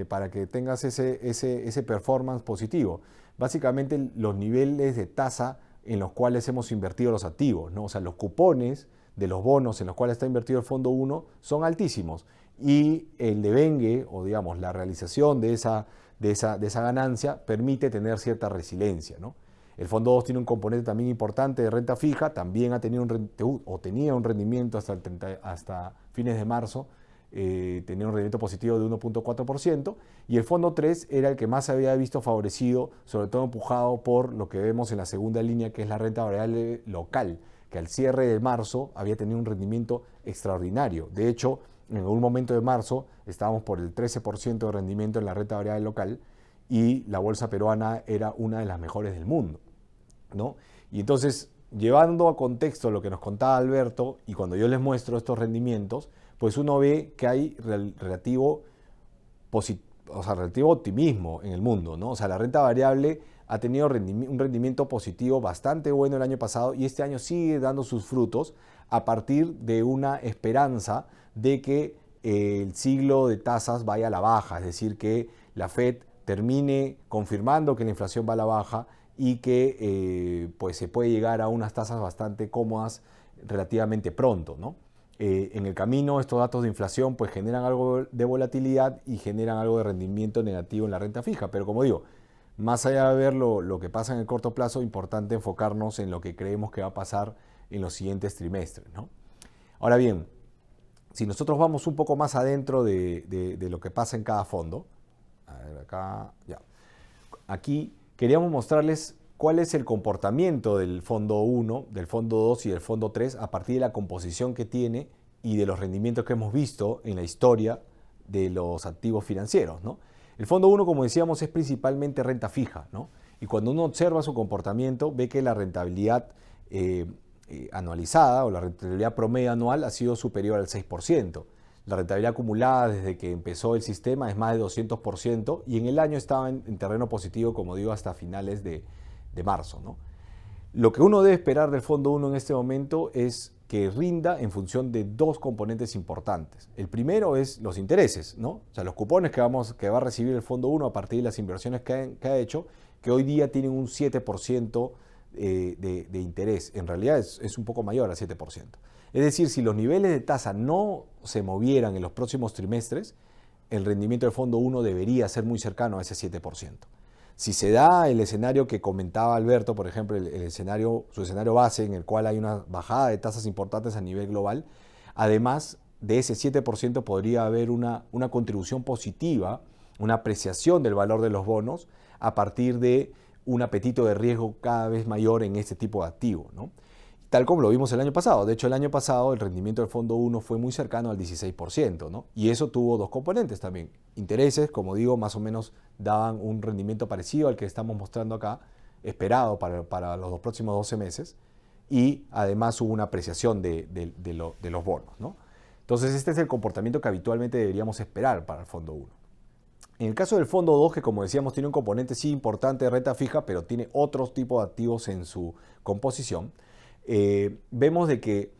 para que tengas ese performance positivo? Básicamente los niveles de tasa en los cuales hemos invertido los activos, ¿no? O sea, los cupones de los bonos en los cuales está invertido el fondo 1 son altísimos y el devengue o digamos la realización de esa ganancia permite tener cierta resiliencia, ¿no? El fondo 2 tiene un componente también importante de renta fija, también tenía un rendimiento hasta fines de marzo, tenía un rendimiento positivo de 1.4%, y el fondo 3 era el que más se había visto favorecido, sobre todo empujado por lo que vemos en la segunda línea, que es la renta variable local, que al cierre de marzo había tenido un rendimiento extraordinario. De hecho, en algún momento de marzo estábamos por el 13% de rendimiento en la renta variable local y la bolsa peruana era una de las mejores del mundo. ¿no? Y entonces, llevando a contexto lo que nos contaba Alberto, y cuando yo les muestro estos rendimientos, pues uno ve que hay relativo optimismo en el mundo, ¿no? O sea, la renta variable ha tenido un rendimiento positivo bastante bueno el año pasado y este año sigue dando sus frutos a partir de una esperanza de que el ciclo de tasas vaya a la baja, es decir, que la Fed termine confirmando que la inflación va a la baja y que pues se puede llegar a unas tasas bastante cómodas relativamente pronto, ¿no? En el camino estos datos de inflación pues generan algo de volatilidad y generan algo de rendimiento negativo en la renta fija, pero como digo, más allá de ver lo que pasa en el corto plazo, importante enfocarnos en lo que creemos que va a pasar en los siguientes trimestres, ¿no? Ahora bien, si nosotros vamos un poco más adentro de lo que pasa en cada fondo, a ver acá, ya. Aquí queríamos mostrarles cuál es el comportamiento del fondo 1, del fondo 2 y del fondo 3 a partir de la composición que tiene y de los rendimientos que hemos visto en la historia de los activos financieros, ¿no? El fondo 1, como decíamos, es principalmente renta fija, ¿no? Y cuando uno observa su comportamiento, ve que la rentabilidad anualizada o la rentabilidad promedio anual ha sido superior al 6%. La rentabilidad acumulada desde que empezó el sistema es más de 200% y en el año estaba en terreno positivo, como digo, hasta finales de marzo, ¿no? Lo que uno debe esperar del fondo 1 en este momento es que rinda en función de dos componentes importantes. El primero es los intereses, ¿no? O sea, los cupones que va a recibir el fondo 1 a partir de las inversiones que ha hecho, que hoy día tienen un 7% de interés. En realidad es un poco mayor al 7%. Es decir, si los niveles de tasa no se movieran en los próximos trimestres, el rendimiento del fondo 1 debería ser muy cercano a ese 7%. Si se da el escenario que comentaba Alberto, por ejemplo, su escenario base en el cual hay una bajada de tasas importantes a nivel global, además de ese 7% podría haber una contribución positiva, una apreciación del valor de los bonos a partir de un apetito de riesgo cada vez mayor en este tipo de activo, ¿no? Tal como lo vimos el año pasado. De hecho, el año pasado el rendimiento del fondo 1 fue muy cercano al 16%, ¿no? Y eso tuvo dos componentes también. Intereses, como digo, más o menos daban un rendimiento parecido al que estamos mostrando acá, esperado para los próximos 12 meses. Y además hubo una apreciación de los bonos, ¿no? Entonces, este es el comportamiento que habitualmente deberíamos esperar para el fondo 1. En el caso del fondo 2, que como decíamos tiene un componente sí importante de renta fija, pero tiene otros tipos de activos en su composición, vemos de que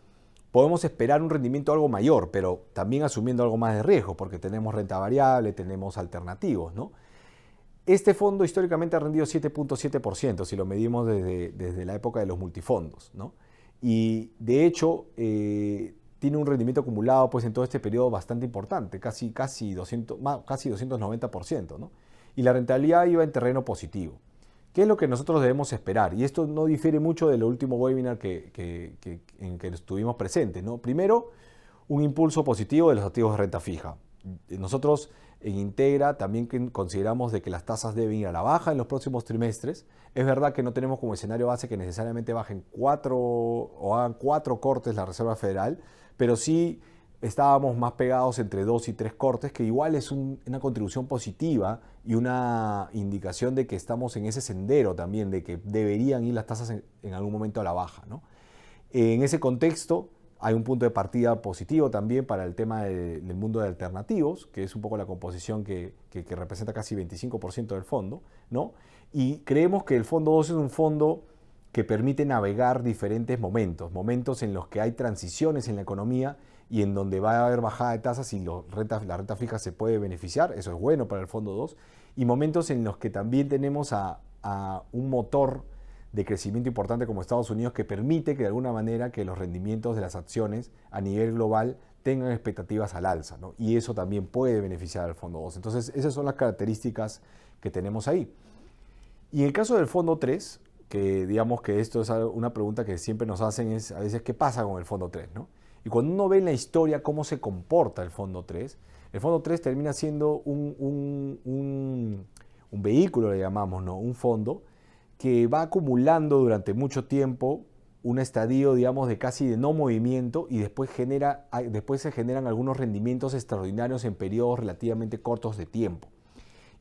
podemos esperar un rendimiento algo mayor, pero también asumiendo algo más de riesgo, porque tenemos renta variable, tenemos alternativos, ¿no? Este fondo históricamente ha rendido 7.7% si lo medimos desde la época de los multifondos, ¿no? Y de hecho tiene un rendimiento acumulado pues, en todo este periodo bastante importante, casi 290%, ¿no? Y la rentabilidad iba en terreno positivo. ¿Qué es lo que nosotros debemos esperar? Y esto no difiere mucho del último webinar en que estuvimos presentes, ¿no? Primero, un impulso positivo de los activos de renta fija. Nosotros en Integra también consideramos de que las tasas deben ir a la baja en los próximos trimestres. Es verdad que no tenemos como escenario base que necesariamente bajen hagan 4 cortes la Reserva Federal, pero sí estábamos más pegados entre 2 y 3 cortes, que igual es una contribución positiva y una indicación de que estamos en ese sendero también, de que deberían ir las tasas en algún momento a la baja, ¿no? En ese contexto hay un punto de partida positivo también para el tema del mundo de alternativos, que es un poco la composición que representa casi 25% del fondo, ¿no? Y creemos que el fondo 2 es un fondo que permite navegar diferentes momentos en los que hay transiciones en la economía y en donde va a haber bajada de tasas y la renta fija se puede beneficiar, eso es bueno para el fondo 2, y momentos en los que también tenemos a un motor de crecimiento importante como Estados Unidos que permite que de alguna manera que los rendimientos de las acciones a nivel global tengan expectativas al alza, ¿no? Y eso también puede beneficiar al fondo 2. Entonces esas son las características que tenemos ahí. Y en el caso del fondo 3, que digamos que esto es una pregunta que siempre nos hacen es a veces qué pasa con el fondo 3, ¿no? Y cuando uno ve en la historia cómo se comporta el fondo 3 termina siendo un vehículo, le llamamos, ¿no? Un fondo que va acumulando durante mucho tiempo un estadio, digamos, de casi de no movimiento y después se generan algunos rendimientos extraordinarios en periodos relativamente cortos de tiempo.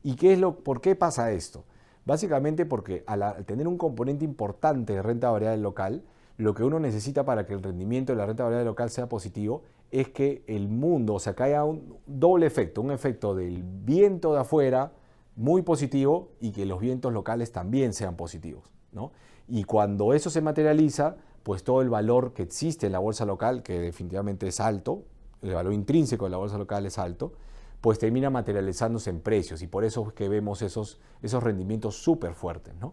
¿Y por qué pasa esto? Básicamente porque al tener un componente importante de renta variable local, lo que uno necesita para que el rendimiento de la renta variable local sea positivo es que el mundo, o sea, que haya un doble efecto, un efecto del viento de afuera muy positivo y que los vientos locales también sean positivos, ¿no? Y cuando eso se materializa, pues todo el valor que existe en la bolsa local, que definitivamente es alto, el valor intrínseco de la bolsa local es alto, pues termina materializándose en precios y por eso es que vemos esos rendimientos súper fuertes, ¿no?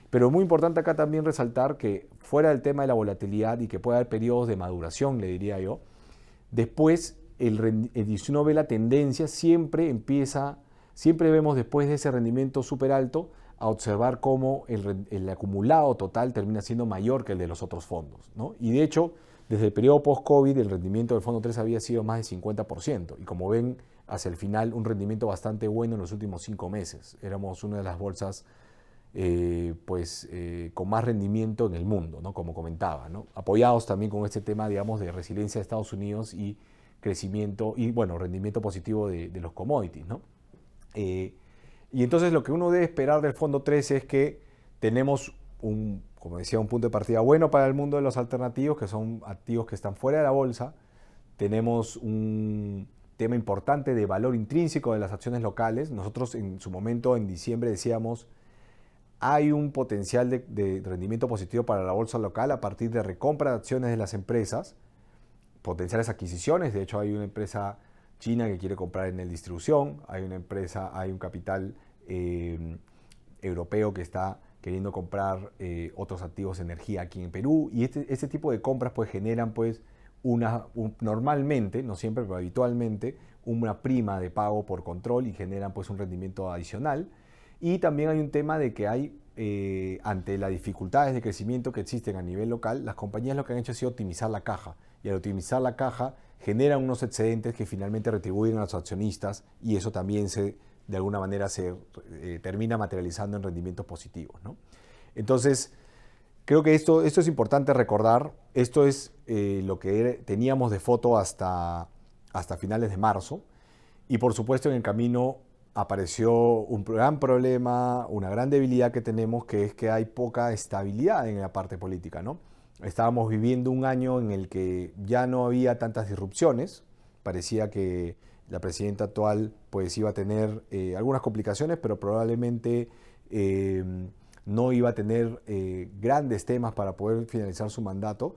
Pero es muy importante acá también resaltar que fuera del tema de la volatilidad y que puede haber periodos de maduración, le diría yo, después si uno ve la tendencia, siempre vemos después de ese rendimiento súper alto a observar cómo el acumulado total termina siendo mayor que el de los otros fondos, ¿no? Y de hecho, desde el periodo post-COVID, el rendimiento del fondo 3 había sido más de 50%. Y como ven, hacia el final, un rendimiento bastante bueno en los últimos 5 meses. Éramos una de las bolsas con más rendimiento en el mundo, ¿no? Como comentaba, ¿no? Apoyados también con este tema, digamos, de resiliencia de Estados Unidos y crecimiento y, bueno, rendimiento positivo de los commodities, ¿no? Y entonces lo que uno debe esperar del fondo 3 es que tenemos como decía, un punto de partida bueno para el mundo de los alternativos, que son activos que están fuera de la bolsa. Tenemos un tema importante de valor intrínseco de las acciones locales. Nosotros en su momento, en diciembre, decíamos, hay un potencial de rendimiento positivo para la bolsa local a partir de recompra de acciones de las empresas, potenciales adquisiciones. De hecho, hay una empresa china que quiere comprar en el distribución, hay un capital europeo que está queriendo comprar otros activos de energía aquí en Perú, y este tipo de compras pues generan pues normalmente, no siempre, pero habitualmente, una prima de pago por control y generan pues un rendimiento adicional. Y también hay un tema de que ante las dificultades de crecimiento que existen a nivel local, las compañías lo que han hecho ha sido optimizar la caja, y al optimizar la caja generan unos excedentes que finalmente retribuyen a los accionistas, y eso también de alguna manera se termina materializando en rendimientos positivos, ¿no? Entonces, creo que esto es importante recordar. Esto es lo que teníamos de foto hasta finales de marzo, y por supuesto en el camino apareció un gran problema, una gran debilidad que tenemos, que es que hay poca estabilidad en la parte política, ¿no? Estábamos viviendo un año en el que ya no había tantas disrupciones. Parecía que la presidenta actual pues iba a tener algunas complicaciones, pero probablemente no iba a tener grandes temas para poder finalizar su mandato,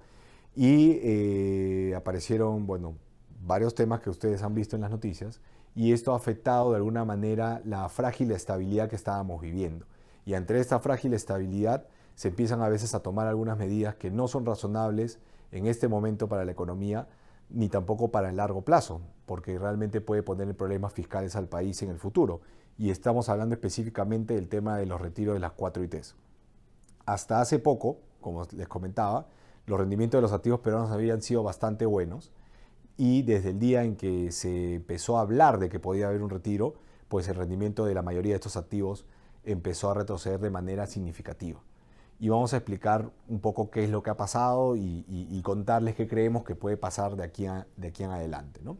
y aparecieron, bueno, varios temas que ustedes han visto en las noticias, y esto ha afectado de alguna manera la frágil estabilidad que estábamos viviendo. Y ante esta frágil estabilidad se empiezan a veces a tomar algunas medidas que no son razonables en este momento para la economía, ni tampoco para el largo plazo, porque realmente puede poner en problemas fiscales al país en el futuro. Y estamos hablando específicamente del tema de los retiros de las 4 ITs. Hasta hace poco, como les comentaba, los rendimientos de los activos peruanos habían sido bastante buenos, y desde el día en que se empezó a hablar de que podía haber un retiro, pues el rendimiento de la mayoría de estos activos empezó a retroceder de manera significativa. Y vamos a explicar un poco qué es lo que ha pasado y contarles qué creemos que puede pasar de aquí en adelante, ¿no?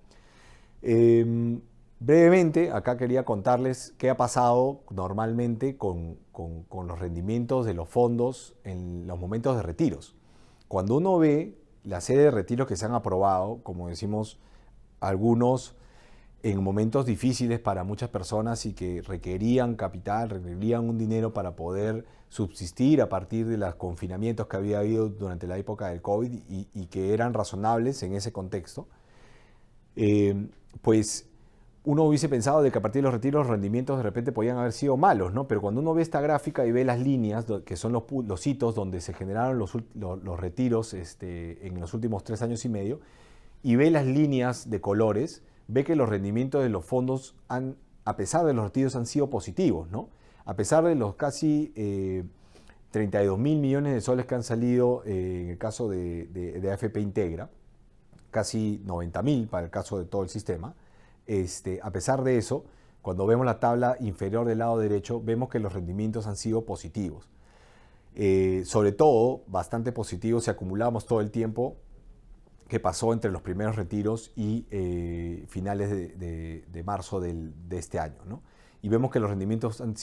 Brevemente, acá quería contarles qué ha pasado normalmente con los rendimientos de los fondos en los momentos de retiros. Cuando uno ve la serie de retiros que se han aprobado, como decimos, algunos en momentos difíciles para muchas personas y que requerían capital, requerían un dinero para poder subsistir a partir de los confinamientos que había habido durante la época del COVID, y que eran razonables en ese contexto, pues uno hubiese pensado de que a partir de los retiros los rendimientos de repente podían haber sido malos, ¿no? Pero cuando uno ve esta gráfica y ve las líneas, que son los hitos donde se generaron los retiros en los últimos 3 años y medio, y ve las líneas de colores, ve que los rendimientos de los fondos, a pesar de los retiros, han sido positivos, ¿no? A pesar de los casi 32 mil millones de soles que han salido en el caso de AFP Integra, casi 90 mil para el caso de todo el sistema, a pesar de eso, cuando vemos la tabla inferior del lado derecho, vemos que los rendimientos han sido positivos. Sobre todo, bastante positivos si acumulamos todo el tiempo que pasó entre los primeros retiros y finales de marzo de este año, ¿no? Y vemos que los rendimientos han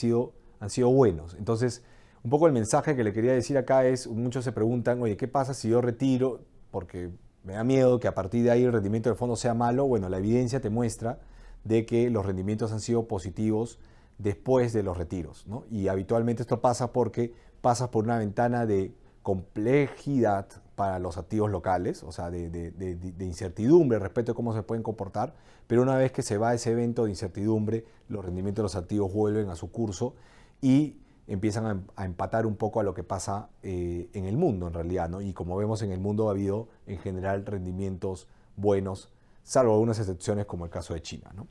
han sido buenos. Entonces, un poco el mensaje que le quería decir acá es, muchos se preguntan, oye, ¿qué pasa si yo retiro? Porque me da miedo que a partir de ahí el rendimiento del fondo sea malo. Bueno, la evidencia te muestra de que los rendimientos han sido positivos después de los retiros, ¿no? Y habitualmente esto pasa porque pasas por una ventana de complejidad para los activos locales, o sea, de incertidumbre respecto a cómo se pueden comportar, pero una vez que se va ese evento de incertidumbre, los rendimientos de los activos vuelven a su curso y empiezan a empatar un poco a lo que pasa en el mundo en realidad, ¿no? Y como vemos en el mundo ha habido en general rendimientos buenos, salvo algunas excepciones como el caso de China, ¿no?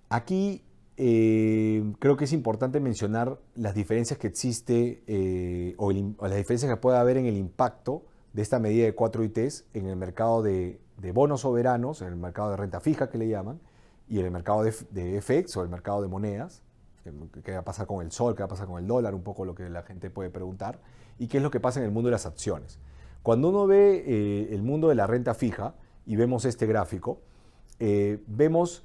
Aquí creo que es importante mencionar las diferencias que existe o las diferencias que puede haber en el impacto de esta medida de 4 ITs en el mercado de bonos soberanos, en el mercado de renta fija que le llaman, y en el mercado de FX o el mercado de monedas, qué va a pasar con el sol, qué va a pasar con el dólar, un poco lo que la gente puede preguntar, y qué es lo que pasa en el mundo de las acciones. Cuando uno ve el mundo de la renta fija y vemos este gráfico, vemos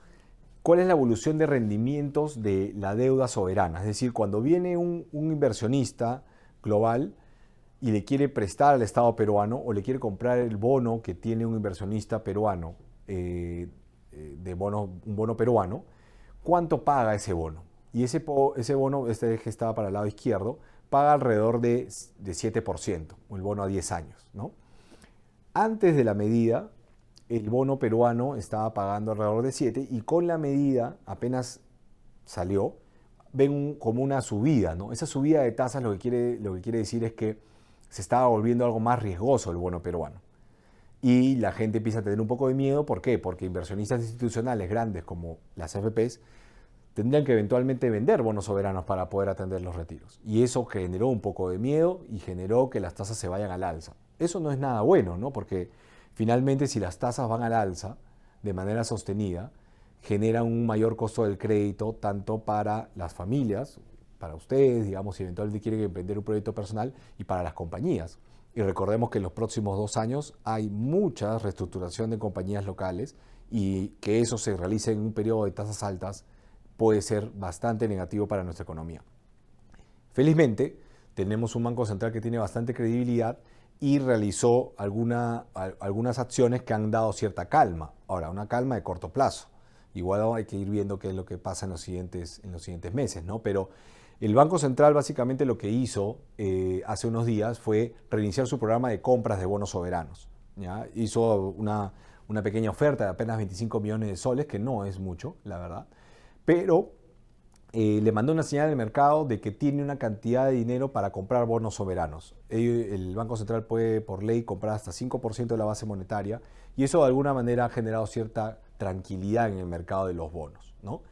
cuál es la evolución de rendimientos de la deuda soberana. Es decir, cuando viene un inversionista global y le quiere prestar al Estado peruano o le quiere comprar el bono que tiene un inversionista peruano, un bono peruano, ¿cuánto paga ese bono? Y ese bono, este que estaba para el lado izquierdo, paga alrededor de 7%, el bono a 10 años, ¿no? Antes de la medida, el bono peruano estaba pagando alrededor de 7 y con la medida, apenas salió, ven como una subida, ¿no? Esa subida de tasas lo que quiere decir es que se estaba volviendo algo más riesgoso el bono peruano. Y la gente empieza a tener un poco de miedo. ¿Por qué? Porque inversionistas institucionales grandes como las AFPs tendrían que eventualmente vender bonos soberanos para poder atender los retiros. Y eso generó un poco de miedo y generó que las tasas se vayan al alza. Eso no es nada bueno, ¿no? Porque finalmente si las tasas van al alza de manera sostenida, generan un mayor costo del crédito tanto para las familias, para ustedes, digamos, si eventualmente quieren emprender un proyecto personal, y para las compañías. Y recordemos que en los próximos 2 años hay mucha reestructuración de compañías locales y que eso se realice en un periodo de tasas altas puede ser bastante negativo para nuestra economía. Felizmente, tenemos un Banco Central que tiene bastante credibilidad y realizó algunas acciones que han dado cierta calma. Ahora, una calma de corto plazo. Igual hay que ir viendo qué es lo que pasa en los siguientes meses, ¿no? Pero el Banco Central básicamente lo que hizo hace unos días fue reiniciar su programa de compras de bonos soberanos, ¿ya? Hizo una pequeña oferta de apenas 25 millones de soles, que no es mucho, la verdad, pero le mandó una señal al mercado de que tiene una cantidad de dinero para comprar bonos soberanos. El Banco Central puede, por ley, comprar hasta 5% de la base monetaria y eso de alguna manera ha generado cierta tranquilidad en el mercado de los bonos, ¿no?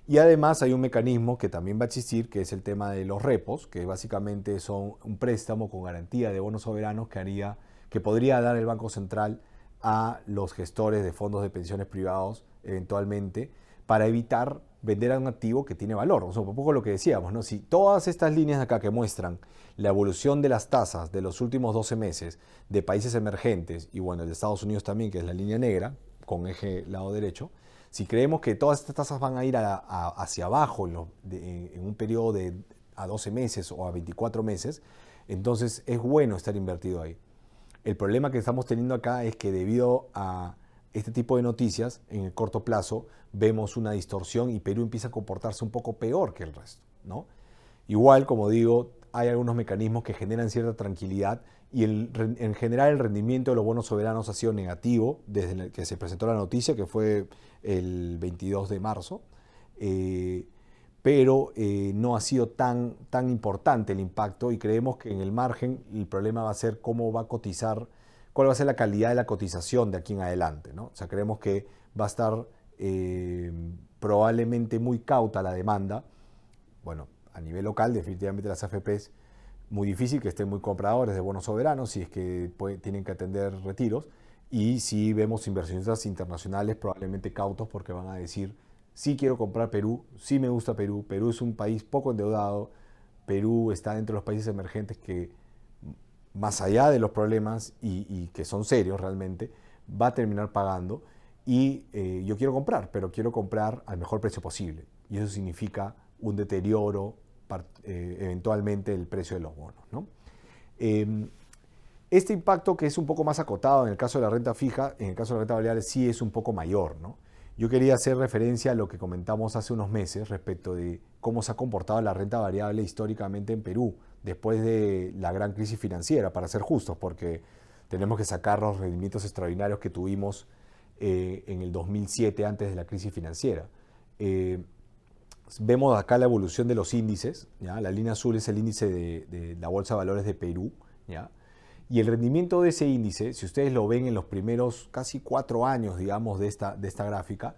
Y además hay un mecanismo que también va a existir, que es el tema de los repos, que básicamente son un préstamo con garantía de bonos soberanos que podría dar el Banco Central a los gestores de fondos de pensiones privados eventualmente, para evitar vender a un activo que tiene valor. O sea, un poco lo que decíamos, ¿no? Si todas estas líneas de acá que muestran la evolución de las tasas de los últimos 12 meses de países emergentes, y bueno, el de Estados Unidos también, que es la línea negra, con eje lado derecho, si creemos que todas estas tasas van a ir hacia abajo en un periodo de a 12 meses o a 24 meses, entonces es bueno estar invertido ahí. El problema que estamos teniendo acá es que debido a este tipo de noticias, en el corto plazo, vemos una distorsión y Perú empieza a comportarse un poco peor que el resto, ¿no? Igual, como digo, hay algunos mecanismos que generan cierta tranquilidad y en general el rendimiento de los bonos soberanos ha sido negativo desde que se presentó la noticia, que fue el 22 de marzo, pero no ha sido tan importante el impacto y creemos que en el margen el problema va a ser cómo va a cotizar, cuál va a ser la calidad de la cotización de aquí en adelante, ¿no? O sea, creemos que va a estar probablemente muy cauta la demanda. Bueno, a nivel local, definitivamente las AFPs, muy difícil que estén muy compradores de bonos soberanos si es que tienen que atender retiros. Y si vemos inversionistas internacionales probablemente cautos porque van a decir, sí quiero comprar Perú, sí me gusta Perú, Perú es un país poco endeudado, Perú está dentro de los países emergentes que, más allá de los problemas y que son serios realmente, va a terminar pagando y yo quiero comprar, pero quiero comprar al mejor precio posible. Y eso significa un deterioro eventualmente del precio de los bonos, ¿no? Este impacto, que es un poco más acotado en el caso de la renta fija, en el caso de la renta variable sí es un poco mayor, ¿no? Yo quería hacer referencia a lo que comentamos hace unos meses respecto de cómo se ha comportado la renta variable históricamente en Perú después de la gran crisis financiera, para ser justos, porque tenemos que sacar los rendimientos extraordinarios que tuvimos en el 2007 antes de la crisis financiera. Vemos acá la evolución de los índices, ¿ya? La línea azul es el índice de la Bolsa de Valores de Perú, ¿ya? Y el rendimiento de ese índice, si ustedes lo ven en los primeros casi 4 años, digamos, de esta gráfica,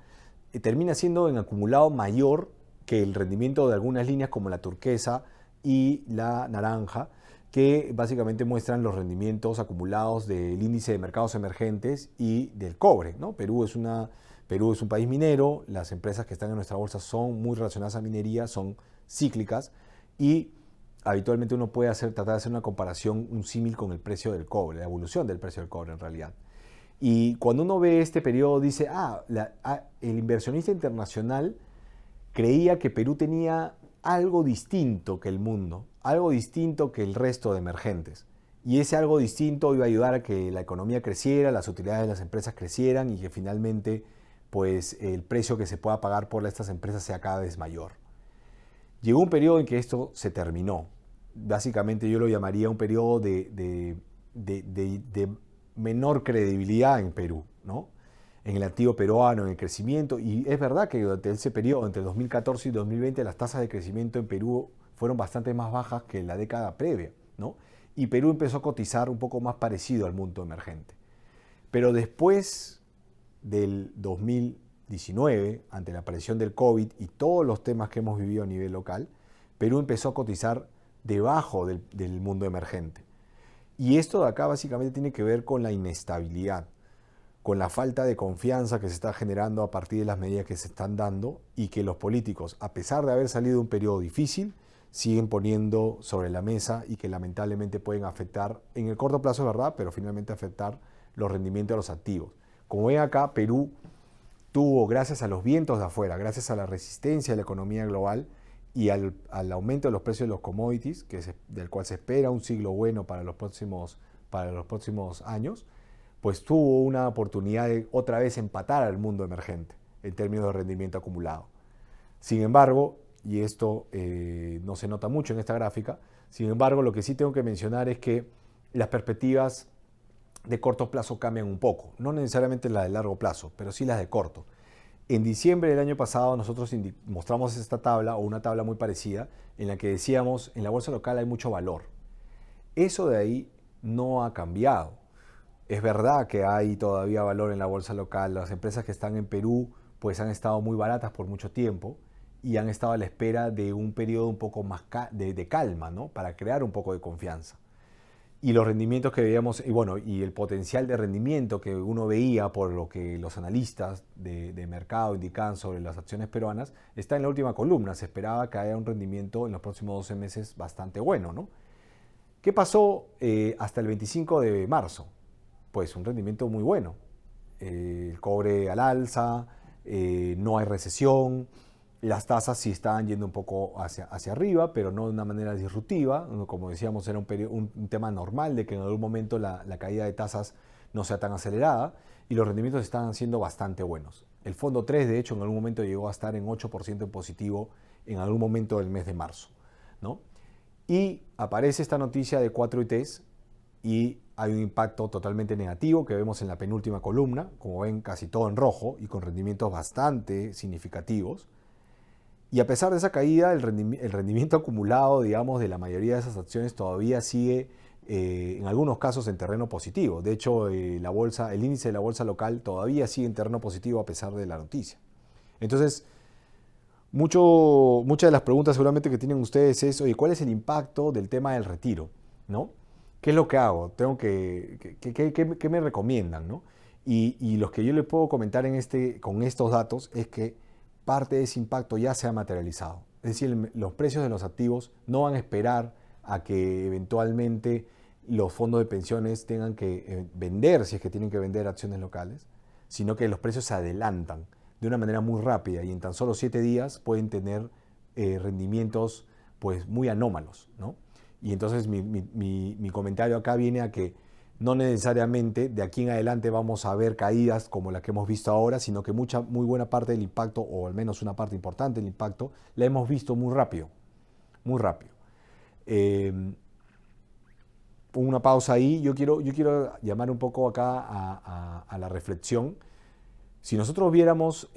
termina siendo en acumulado mayor que el rendimiento de algunas líneas como la turquesa y la naranja, que básicamente muestran los rendimientos acumulados del índice de mercados emergentes y del cobre, ¿no? Perú es un país minero, las empresas que están en nuestra bolsa son muy relacionadas a minería, son cíclicas y habitualmente uno puede tratar de hacer una comparación, un símil con el precio del cobre, la evolución del precio del cobre en realidad. Y cuando uno ve este periodo dice, el inversionista internacional creía que Perú tenía algo distinto que el mundo, algo distinto que el resto de emergentes. Y ese algo distinto iba a ayudar a que la economía creciera, las utilidades de las empresas crecieran y que finalmente pues, el precio que se pueda pagar por estas empresas sea cada vez mayor. Llegó un periodo en que esto se terminó. Básicamente yo lo llamaría un periodo de menor credibilidad en Perú, ¿no? En el activo peruano, en el crecimiento. Y es verdad que durante ese periodo, entre 2014 y 2020, las tasas de crecimiento en Perú fueron bastante más bajas que en la década previa, ¿no? Y Perú empezó a cotizar un poco más parecido al mundo emergente. Pero después del 2019, ante la aparición del COVID y todos los temas que hemos vivido a nivel local, Perú empezó a cotizar debajo del mundo emergente. Y esto de acá básicamente tiene que ver con la inestabilidad, con la falta de confianza que se está generando a partir de las medidas que se están dando y que los políticos, a pesar de haber salido de un periodo difícil, siguen poniendo sobre la mesa y que lamentablemente pueden afectar, en el corto plazo es verdad, pero finalmente afectar los rendimientos de los activos. Como ven acá, Perú tuvo, gracias a los vientos de afuera, gracias a la resistencia de la economía global y al aumento de los precios de los commodities, del cual se espera un siglo bueno para los próximos años, pues tuvo una oportunidad de otra vez empatar al mundo emergente en términos de rendimiento acumulado. Sin embargo, y esto no se nota mucho en esta gráfica, sin embargo, lo que sí tengo que mencionar es que las perspectivas de corto plazo cambian un poco, no necesariamente las de largo plazo, pero sí las de corto. En diciembre del año pasado nosotros mostramos esta tabla o una tabla muy parecida en la que decíamos en la bolsa local hay mucho valor. Eso de ahí no ha cambiado. Es verdad que hay todavía valor en la bolsa local, las empresas que están en Perú pues han estado muy baratas por mucho tiempo y han estado a la espera de un periodo un poco más de calma, ¿no? Para crear un poco de confianza. Y los rendimientos que veíamos, y el potencial de rendimiento que uno veía por lo que los analistas de mercado indicaban sobre las acciones peruanas, está en la última columna. Se esperaba que haya un rendimiento en los próximos 12 meses bastante bueno, ¿no? ¿Qué pasó hasta el 25 de marzo? Pues un rendimiento muy bueno. El cobre al alza, no hay recesión, las tasas sí estaban yendo un poco hacia arriba, pero no de una manera disruptiva. Como decíamos, era un tema normal de que en algún momento la caída de tasas no sea tan acelerada y los rendimientos estaban siendo bastante buenos. El fondo 3, de hecho, en algún momento llegó a estar en 8% en positivo en algún momento del mes de marzo, ¿no? Y aparece esta noticia de 4ITs y hay un impacto totalmente negativo que vemos en la penúltima columna, como ven casi todo en rojo y con rendimientos bastante significativos. Y a pesar de esa caída, el rendimiento acumulado, digamos, de la mayoría de esas acciones todavía sigue, en algunos casos, en terreno positivo. De hecho, el índice de la bolsa local todavía sigue en terreno positivo a pesar de la noticia. Entonces, muchas de las preguntas seguramente que tienen ustedes es, oye, ¿cuál es el impacto del tema del retiro? ¿No? ¿Qué es lo que hago? ¿Qué me recomiendan? ¿No? Y lo que yo les puedo comentar con estos datos es que parte de ese impacto ya se ha materializado. Es decir, los precios de los activos no van a esperar a que eventualmente los fondos de pensiones tengan que vender, si es que tienen que vender acciones locales, sino que los precios se adelantan de una manera muy rápida y en tan solo 7 días pueden tener rendimientos pues muy anómalos, ¿no? Y entonces mi comentario acá viene a que no necesariamente de aquí en adelante vamos a ver caídas como la que hemos visto ahora, sino que muy buena parte del impacto, o al menos una parte importante del impacto, la hemos visto muy rápido, muy rápido. Una pausa ahí, yo quiero llamar un poco acá a la reflexión. Si nosotros viéramos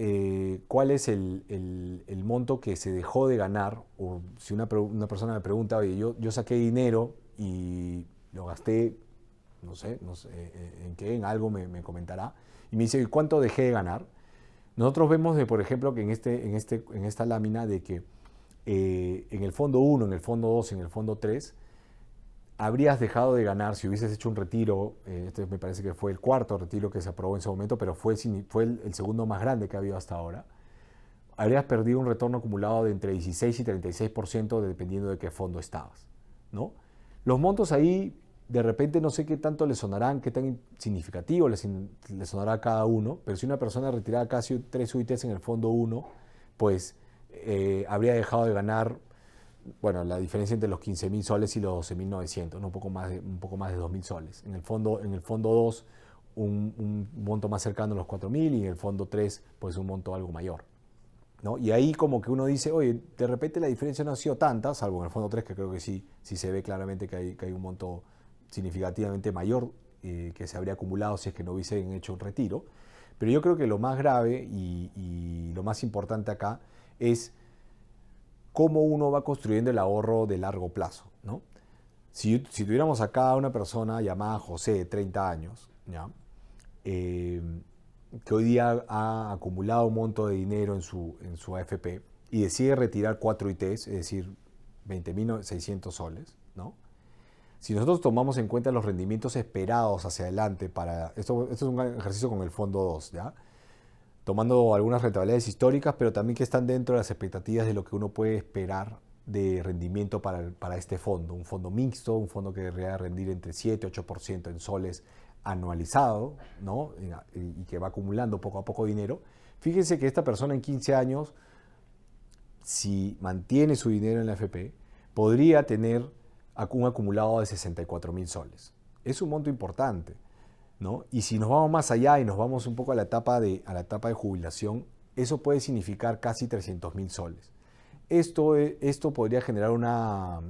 cuál es el monto que se dejó de ganar, o si una persona me pregunta, oye, yo saqué dinero y lo gasté, no sé en qué, en algo me comentará, y me dice, ¿cuánto dejé de ganar? Nosotros vemos, por ejemplo, que en esta lámina de que en el fondo 1, en el fondo 2, en el fondo 3, habrías dejado de ganar si hubieses hecho un retiro. Este me parece que fue el cuarto retiro que se aprobó en ese momento, pero fue el segundo más grande que ha habido hasta ahora. Habrías perdido un retorno acumulado de entre 16 y 36% dependiendo de qué fondo estabas, ¿no? Los montos ahí, de repente no sé qué tanto les sonarán, qué tan significativo les sonará a cada uno, pero si una persona retiraba casi 3 UITs en el fondo 1, pues habría dejado de ganar, bueno, la diferencia entre los 15.000 soles y los 12.900, ¿no? un poco más de 2.000 soles. En el fondo 2, un monto más cercano a los 4.000, y en el fondo 3, pues un monto algo mayor, ¿no? Y ahí como que uno dice, oye, de repente la diferencia no ha sido tanta, salvo en el fondo 3, que creo que sí se ve claramente que hay un monto significativamente mayor que se habría acumulado si es que no hubiesen hecho un retiro. Pero yo creo que lo más grave y lo más importante acá es cómo uno va construyendo el ahorro de largo plazo, ¿no? Si tuviéramos acá una persona llamada José, de 30 años, ¿ya? Que hoy día ha acumulado un monto de dinero en su AFP y decide retirar 4 ITs, es decir, 20.600 soles, ¿no? Si nosotros tomamos en cuenta los rendimientos esperados hacia adelante esto es un ejercicio con el fondo 2, ¿ya? Tomando algunas rentabilidades históricas, pero también que están dentro de las expectativas de lo que uno puede esperar de rendimiento para este fondo. Un fondo mixto, un fondo que debería rendir entre 7 y 8% en soles anualizado, ¿no? Y que va acumulando poco a poco dinero. Fíjense que esta persona en 15 años, si mantiene su dinero en la AFP, podría tener un acumulado de 64.000 soles. Es un monto importante, ¿no? Y si nos vamos más allá y nos vamos un poco a la etapa de jubilación, eso puede significar casi 300.000 soles. Esto podría generar una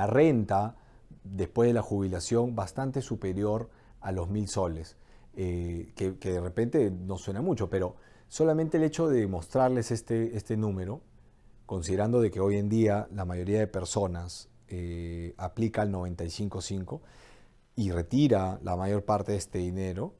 renta después de la jubilación bastante superior a los 1.000 soles, que de repente no suena mucho, pero solamente el hecho de mostrarles este número, considerando de que hoy en día la mayoría de personas aplica el 95.5 y retira la mayor parte de este dinero,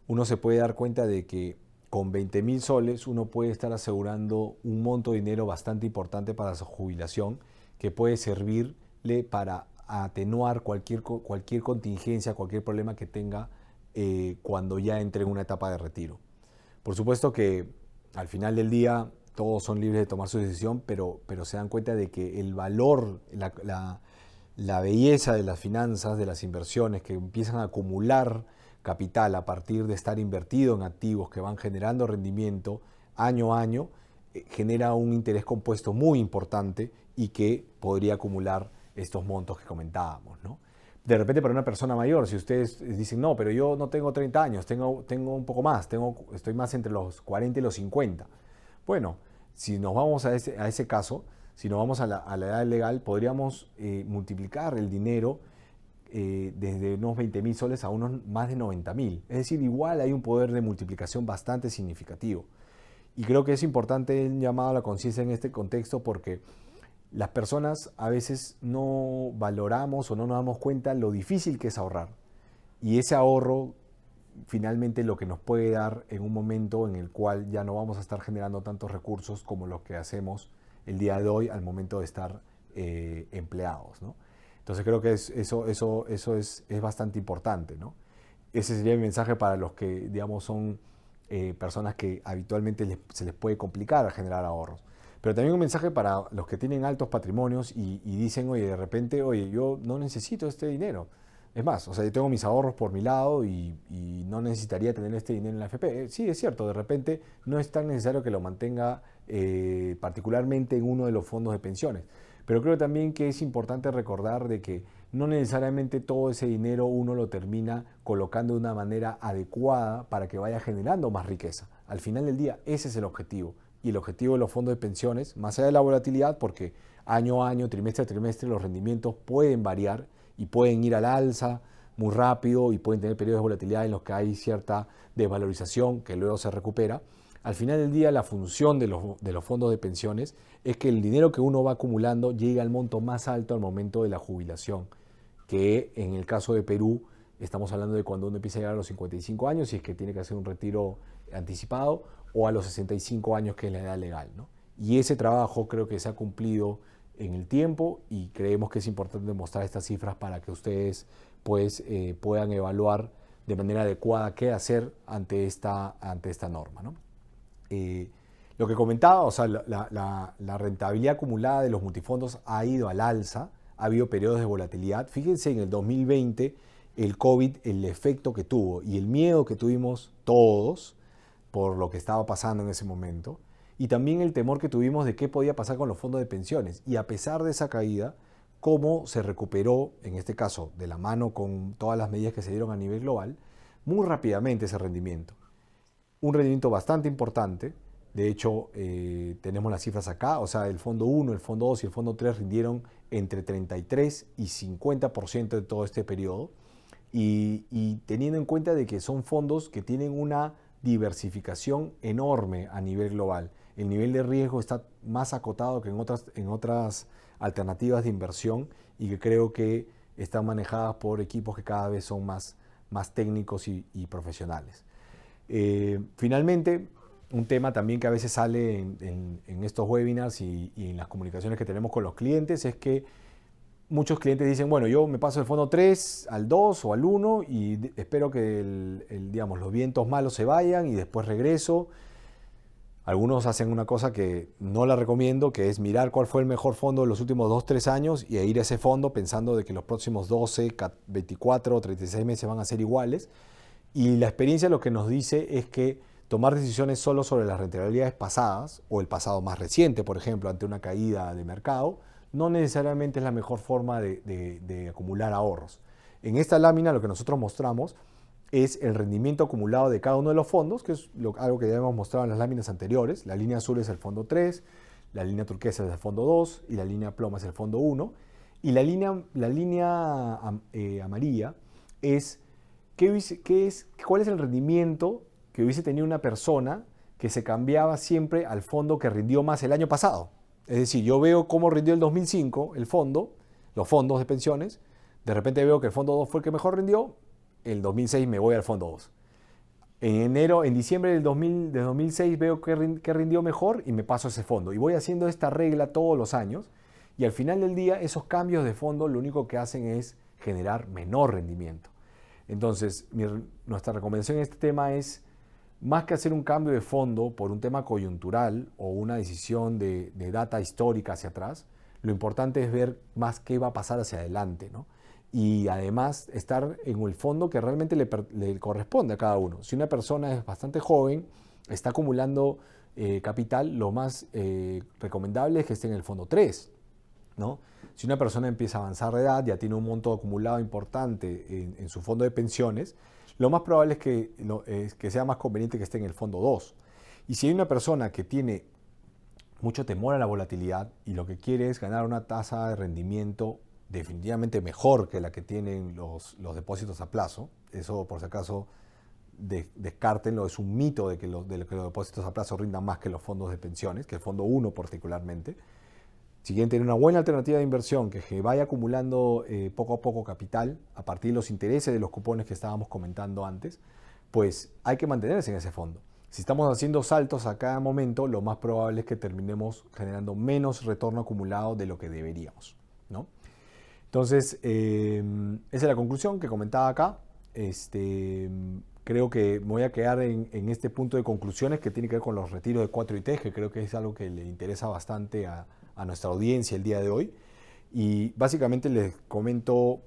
uno se puede dar cuenta de que con 20.000 soles uno puede estar asegurando un monto de dinero bastante importante para su jubilación, que puede servirle para atenuar cualquier contingencia, cualquier problema que tenga cuando ya entre en una etapa de retiro. Por supuesto que al final del día todos son libres de tomar su decisión, pero se dan cuenta de que el valor, la belleza de las finanzas, de las inversiones que empiezan a acumular capital a partir de estar invertido en activos que van generando rendimiento año a año, genera un interés compuesto muy importante y que podría acumular estos montos que comentábamos, ¿no? De repente para una persona mayor, si ustedes dicen, no, pero yo no tengo 30 años, tengo un poco más, estoy más entre los 40 y los 50. Bueno, si nos vamos a ese caso, si nos vamos a la edad legal, podríamos multiplicar el dinero desde unos 20.000 soles a unos más de 90.000. Es decir, igual hay un poder de multiplicación bastante significativo. Y creo que es importante el llamado a la conciencia en este contexto, porque las personas a veces no valoramos o no nos damos cuenta lo difícil que es ahorrar. Y ese ahorro finalmente lo que nos puede dar en un momento en el cual ya no vamos a estar generando tantos recursos como los que hacemos el día de hoy al momento de estar empleados, ¿no? Entonces creo que eso es bastante importante, ¿no? Ese sería mi mensaje para los que, digamos, son personas que habitualmente se les puede complicar generar ahorros. Pero también un mensaje para los que tienen altos patrimonios y dicen, oye, de repente, oye, yo no necesito este dinero, Es más, o sea, yo tengo mis ahorros por mi lado y no necesitaría tener este dinero en la AFP. Sí, es cierto, de repente no es tan necesario que lo mantenga particularmente en uno de los fondos de pensiones. Pero creo también que es importante recordar de que no necesariamente todo ese dinero uno lo termina colocando de una manera adecuada para que vaya generando más riqueza. Al final del día, ese es el objetivo. Y el objetivo de los fondos de pensiones, más allá de la volatilidad, porque año a año, trimestre a trimestre, los rendimientos pueden variar y pueden ir al alza muy rápido y pueden tener periodos de volatilidad en los que hay cierta desvalorización que luego se recupera. Al final del día, la función de los fondos de pensiones es que el dinero que uno va acumulando llegue al monto más alto al momento de la jubilación, que en el caso de Perú estamos hablando de cuando uno empieza a llegar a los 55 años, si es que tiene que hacer un retiro anticipado, o a los 65 años, que es la edad legal, ¿no? Y ese trabajo creo que se ha cumplido en el tiempo y creemos que es importante mostrar estas cifras para que ustedes pues, puedan evaluar de manera adecuada qué hacer ante esta norma, ¿no? Lo que comentaba, o sea, la rentabilidad acumulada de los multifondos ha ido al alza, ha habido periodos de volatilidad. Fíjense en el 2020 el COVID, el efecto que tuvo y el miedo que tuvimos todos por lo que estaba pasando en ese momento, y también el temor que tuvimos de qué podía pasar con los fondos de pensiones. Y a pesar de esa caída, cómo se recuperó, en este caso, de la mano con todas las medidas que se dieron a nivel global, muy rápidamente ese rendimiento. Un rendimiento bastante importante. De hecho, tenemos las cifras acá, o sea, el fondo 1, el fondo 2 y el fondo 3 rindieron entre 33 y 50% de todo este periodo. Y teniendo en cuenta de que son fondos que tienen una diversificación enorme a nivel global. El nivel de riesgo está más acotado que en otras alternativas de inversión y que creo que están manejadas por equipos que cada vez son más técnicos y profesionales. Finalmente, un tema también que a veces sale en estos webinars y en las comunicaciones que tenemos con los clientes es que muchos clientes dicen, bueno, yo me paso del fondo 3 al 2 o al 1 y espero que digamos, los vientos malos se vayan y después regreso. Algunos hacen una cosa que no la recomiendo, que es mirar cuál fue el mejor fondo de los últimos 2-3 años y ir a ese fondo pensando de que los próximos 12, 24 o 36 meses van a ser iguales. Y la experiencia lo que nos dice es que tomar decisiones solo sobre las rentabilidades pasadas o el pasado más reciente, por ejemplo, ante una caída de mercado, no necesariamente es la mejor forma de acumular ahorros. En esta lámina lo que nosotros mostramos es el rendimiento acumulado de cada uno de los fondos, que es algo que ya hemos mostrado en las láminas anteriores. La línea azul es el fondo 3, la línea turquesa es el fondo 2 y la línea ploma es el fondo 1. Y la línea amarilla es, cuál es el rendimiento que hubiese tenido una persona que se cambiaba siempre al fondo que rindió más el año pasado. Es decir, yo veo cómo rindió el 2005 el fondo, los fondos de pensiones, de repente veo que el fondo 2 fue el que mejor rindió, el 2006 me voy al fondo 2. En diciembre del 2006 veo que rindió mejor y me paso a ese fondo. Y voy haciendo esta regla todos los años y al final del día esos cambios de fondo lo único que hacen es generar menor rendimiento. Entonces, nuestra recomendación en este tema es, más que hacer un cambio de fondo por un tema coyuntural o una decisión de data histórica hacia atrás, lo importante es ver más qué va a pasar hacia adelante, ¿no? Y además estar en el fondo que realmente le corresponde a cada uno. Si una persona es bastante joven, está acumulando capital, lo más recomendable es que esté en el fondo 3, ¿no? Si una persona empieza a avanzar de edad, ya tiene un monto acumulado importante en su fondo de pensiones, lo más probable es que sea más conveniente que esté en el fondo 2. Y si hay una persona que tiene mucho temor a la volatilidad y lo que quiere es ganar una tasa de rendimiento definitivamente mejor que la que tienen los depósitos a plazo, eso por si acaso descártenlo, es un mito de que los depósitos a plazo rindan más que los fondos de pensiones, que el fondo 1 particularmente. Si quieren tener una buena alternativa de inversión que vaya acumulando poco a poco capital a partir de los intereses de los cupones que estábamos comentando antes, pues hay que mantenerse en ese fondo. Si estamos haciendo saltos a cada momento, lo más probable es que terminemos generando menos retorno acumulado de lo que deberíamos, ¿no? Entonces, esa es la conclusión que comentaba acá. Creo que me voy a quedar en este punto de conclusiones que tiene que ver con los retiros de 4 IT, que creo que es algo que le interesa bastante a nuestra audiencia el día de hoy. Y básicamente les comento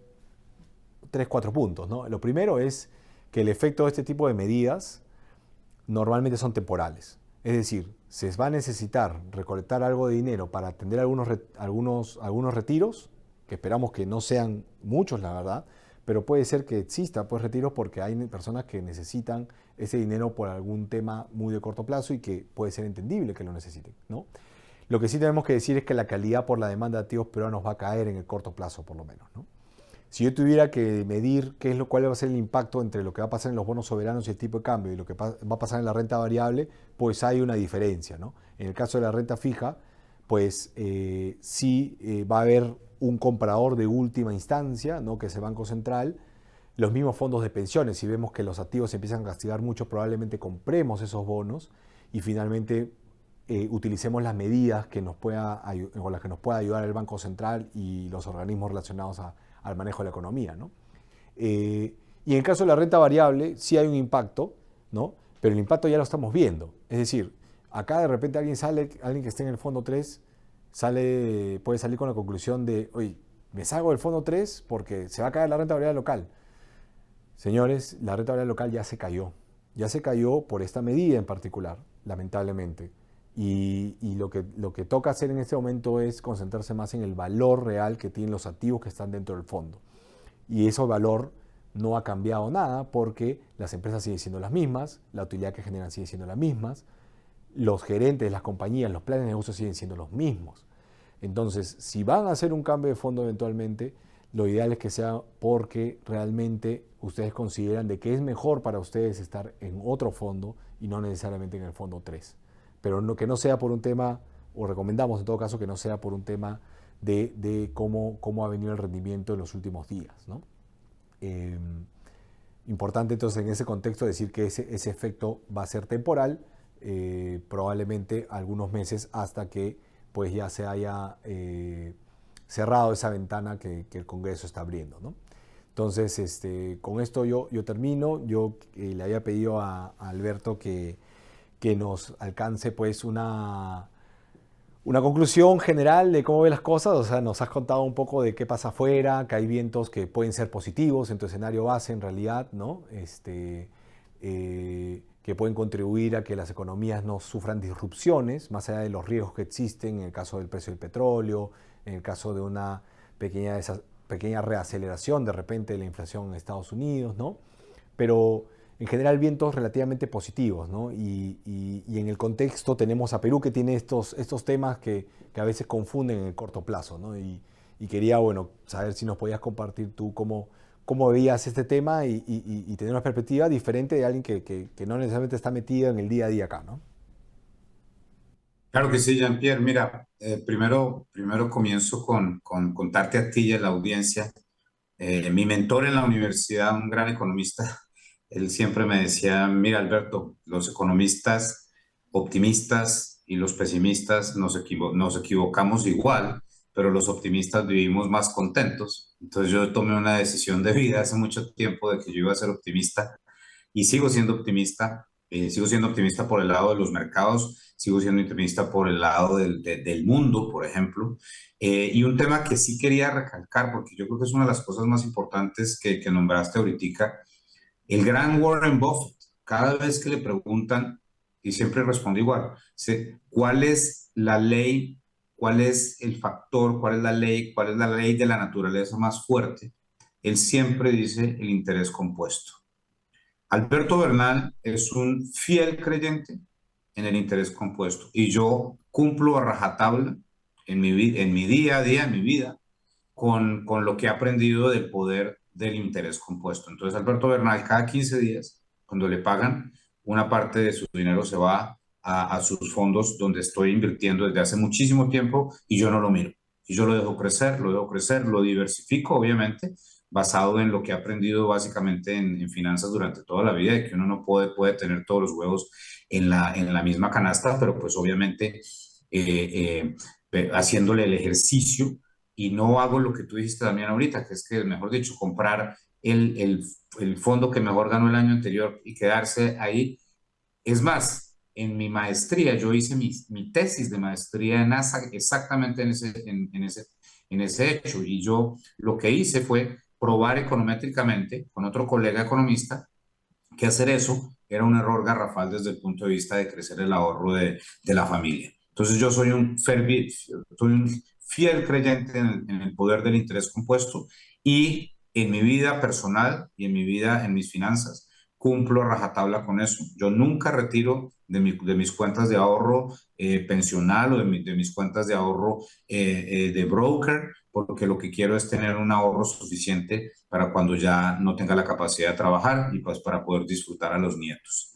tres, cuatro puntos, ¿no? Lo primero es que el efecto de este tipo de medidas normalmente son temporales. Es decir, se va a necesitar recolectar algo de dinero para atender algunos retiros, que esperamos que no sean muchos, la verdad, pero puede ser que exista pues retiros porque hay personas que necesitan ese dinero por algún tema muy de corto plazo y que puede ser entendible que lo necesiten, ¿no? Lo que sí tenemos que decir es que la calidad por la demanda de activos peruanos va a caer en el corto plazo, por lo menos, ¿no? Si yo tuviera que medir cuál va a ser el impacto entre lo que va a pasar en los bonos soberanos y el tipo de cambio y lo que va a pasar en la renta variable, pues hay una diferencia, ¿no? En el caso de la renta fija, pues sí va a haber un comprador de última instancia, ¿no? Que es el Banco Central, los mismos fondos de pensiones. Si vemos que los activos se empiezan a castigar mucho, probablemente compremos esos bonos y finalmente utilicemos las medidas que con las que nos pueda ayudar el Banco Central y los organismos relacionados al manejo de la economía, ¿no? Y en el caso de la renta variable, sí hay un impacto, ¿no? Pero el impacto ya lo estamos viendo. Es decir, acá de repente alguien que esté en el fondo 3, puede salir con la conclusión de, oye, me salgo del fondo 3 porque se va a caer la renta variable local. Señores, la renta variable local ya se cayó. Ya se cayó por esta medida en particular, lamentablemente. Y lo que toca hacer en este momento es concentrarse más en el valor real que tienen los activos que están dentro del fondo. Y ese valor no ha cambiado nada porque las empresas siguen siendo las mismas, la utilidad que generan sigue siendo las mismas, los gerentes de las compañías, los planes de negocio siguen siendo los mismos. Entonces, si van a hacer un cambio de fondo eventualmente, lo ideal es que sea porque realmente ustedes consideran de que es mejor para ustedes estar en otro fondo y no necesariamente en el fondo 3. Pero que no sea por un tema, o recomendamos en todo caso que no sea por un tema de cómo ha venido el rendimiento en los últimos días, ¿no? Eh, Importante entonces en ese contexto decir que ese efecto va a ser temporal, probablemente algunos meses hasta que pues ya se haya cerrado esa ventana que el Congreso está abriendo, ¿no? Entonces, con esto yo termino. Yo le había pedido a Alberto que nos alcance pues una conclusión general de cómo ve las cosas. O sea, nos has contado un poco de qué pasa afuera, que hay vientos que pueden ser positivos en tu escenario base en realidad, ¿no? Que pueden contribuir a que las economías no sufran disrupciones, más allá de los riesgos que existen en el caso del precio del petróleo, en el caso de una pequeña reaceleración de repente de la inflación en Estados Unidos, ¿no? Pero en general vientos relativamente positivos, ¿no? Y en el contexto tenemos a Perú que tiene estos temas que a veces confunden en el corto plazo, ¿no? Y quería, bueno, saber si nos podías compartir tú cómo veías este tema y tener una perspectiva diferente de alguien que no necesariamente está metido en el día a día acá, ¿no? Claro que sí, Jean-Pierre. Mira, primero comienzo con contarte a ti y a la audiencia. Mi mentor en la universidad, un gran economista, él siempre me decía, mira, Alberto, los economistas optimistas y los pesimistas nos equivocamos igual, pero los optimistas vivimos más contentos. Entonces yo tomé una decisión de vida hace mucho tiempo de que yo iba a ser optimista y sigo siendo optimista por el lado de los mercados, sigo siendo optimista por el lado del mundo, por ejemplo. Y un tema que sí quería recalcar, porque yo creo que es una de las cosas más importantes que nombraste ahorita, el gran Warren Buffett, cada vez que le preguntan, y siempre responde igual, ¿cuál es la ley, cuál es el factor, cuál es la ley de la naturaleza más fuerte? Él siempre dice el interés compuesto. Alberto Bernal es un fiel creyente en el interés compuesto y yo cumplo a rajatabla en mi día a día, en mi vida, con lo que he aprendido del poder del interés compuesto. Entonces, Alberto Bernal, cada 15 días, cuando le pagan, una parte de su dinero se va a sus fondos donde estoy invirtiendo desde hace muchísimo tiempo y yo no lo miro. Y yo lo dejo crecer, lo diversifico, obviamente, basado en lo que he aprendido básicamente en finanzas durante toda la vida, y que uno no puede tener todos los huevos en la misma canasta, pero pues obviamente haciéndole el ejercicio y no hago lo que tú dijiste también ahorita, que es que, mejor dicho, comprar el fondo que mejor ganó el año anterior y quedarse ahí. Es más, en mi maestría, yo hice mi tesis de maestría en NASA exactamente en ese hecho. Y yo lo que hice fue probar econométricamente con otro colega economista que hacer eso era un error garrafal desde el punto de vista de crecer el ahorro de la familia. Entonces yo soy un fiel creyente en el poder del interés compuesto y en mi vida personal y en mi vida, en mis finanzas, cumplo a rajatabla con eso. Yo nunca retiro de mis cuentas de ahorro pensional o de mis cuentas de ahorro de broker, porque lo que quiero es tener un ahorro suficiente para cuando ya no tenga la capacidad de trabajar y pues para poder disfrutar a los nietos.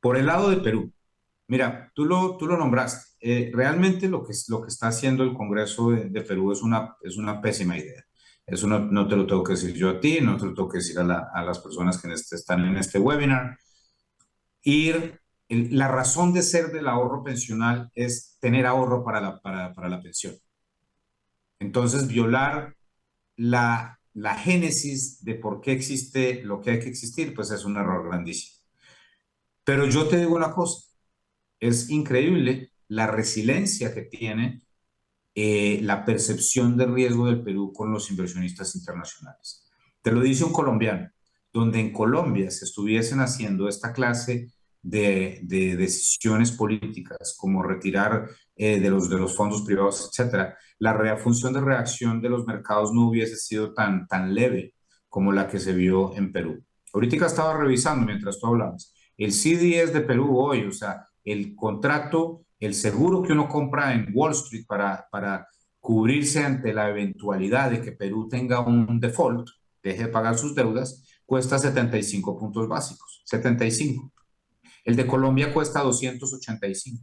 Por el lado de Perú, mira, tú lo nombraste. Realmente lo que está haciendo el Congreso de Perú es una pésima idea. Eso no te lo tengo que decir yo a ti, no te lo tengo que decir a las personas que están en este webinar. La razón de ser del ahorro pensional es tener ahorro para la pensión. Entonces, violar la génesis de por qué existe lo que hay que existir, pues es un error grandísimo. Pero yo te digo una cosa, es increíble la resiliencia que tiene la percepción de riesgo del Perú con los inversionistas internacionales. Te lo dice un colombiano, donde en Colombia se estuviesen haciendo esta clase de decisiones políticas, como retirar de los fondos privados, etcétera, la función de reacción de los mercados no hubiese sido tan leve como la que se vio en Perú. Ahorita estaba revisando mientras tú hablabas. El CDS de Perú hoy, o sea, el contrato, el seguro que uno compra en Wall Street para cubrirse ante la eventualidad de que Perú tenga un default, deje de pagar sus deudas, cuesta 75 puntos básicos, 75. El de Colombia cuesta 285.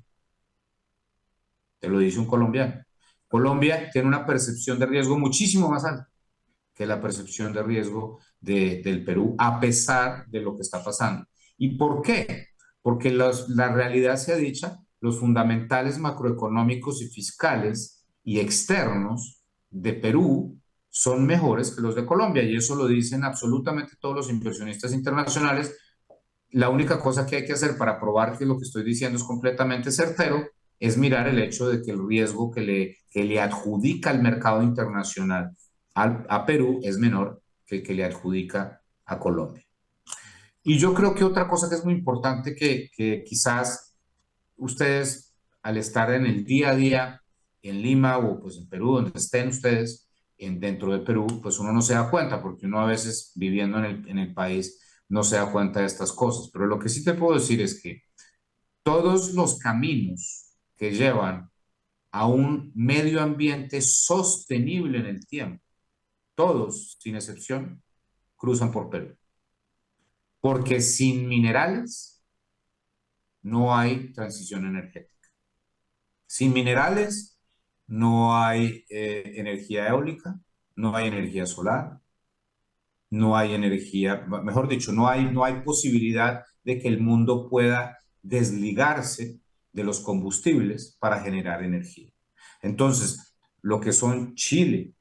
Te lo dice un colombiano. Colombia tiene una percepción de riesgo muchísimo más alta que la percepción de riesgo del Perú, a pesar de lo que está pasando. ¿Y por qué? Porque la realidad sea dicha, los fundamentales macroeconómicos y fiscales y externos de Perú son mejores que los de Colombia, y eso lo dicen absolutamente todos los inversionistas internacionales. La única cosa que hay que hacer para probar que lo que estoy diciendo es completamente certero es mirar el hecho de que el riesgo que le adjudica el mercado internacional a Perú es menor que el que le adjudica a Colombia. Y yo creo que otra cosa que es muy importante que quizás ustedes al estar en el día a día en Lima o pues en Perú, donde estén ustedes dentro de Perú, pues uno no se da cuenta, porque uno a veces viviendo en el país no se da cuenta de estas cosas. Pero lo que sí te puedo decir es que todos los caminos que llevan a un medio ambiente sostenible en el tiempo, todos, sin excepción, cruzan por Perú. Porque sin minerales no hay transición energética. Sin minerales no hay energía eólica, no hay energía solar, no hay energía, mejor dicho, no hay posibilidad de que el mundo pueda desligarse de los combustibles para generar energía. Entonces, lo que son Chile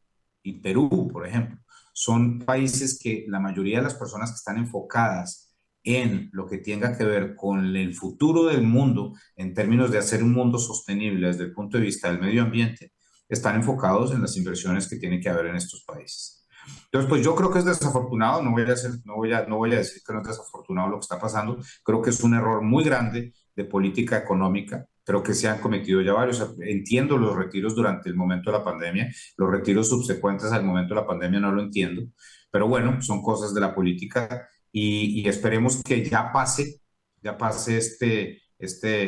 y Perú, por ejemplo, son países que la mayoría de las personas que están enfocadas en lo que tenga que ver con el futuro del mundo en términos de hacer un mundo sostenible desde el punto de vista del medio ambiente, están enfocados en las inversiones que tiene que haber en estos países. Entonces, pues yo creo que es desafortunado, no voy a decir que no es desafortunado lo que está pasando, creo que es un error muy grande de política económica, creo que se han cometido ya varios, entiendo los retiros durante el momento de la pandemia, los retiros subsecuentes al momento de la pandemia no lo entiendo, pero bueno, son cosas de la política y esperemos que ya pase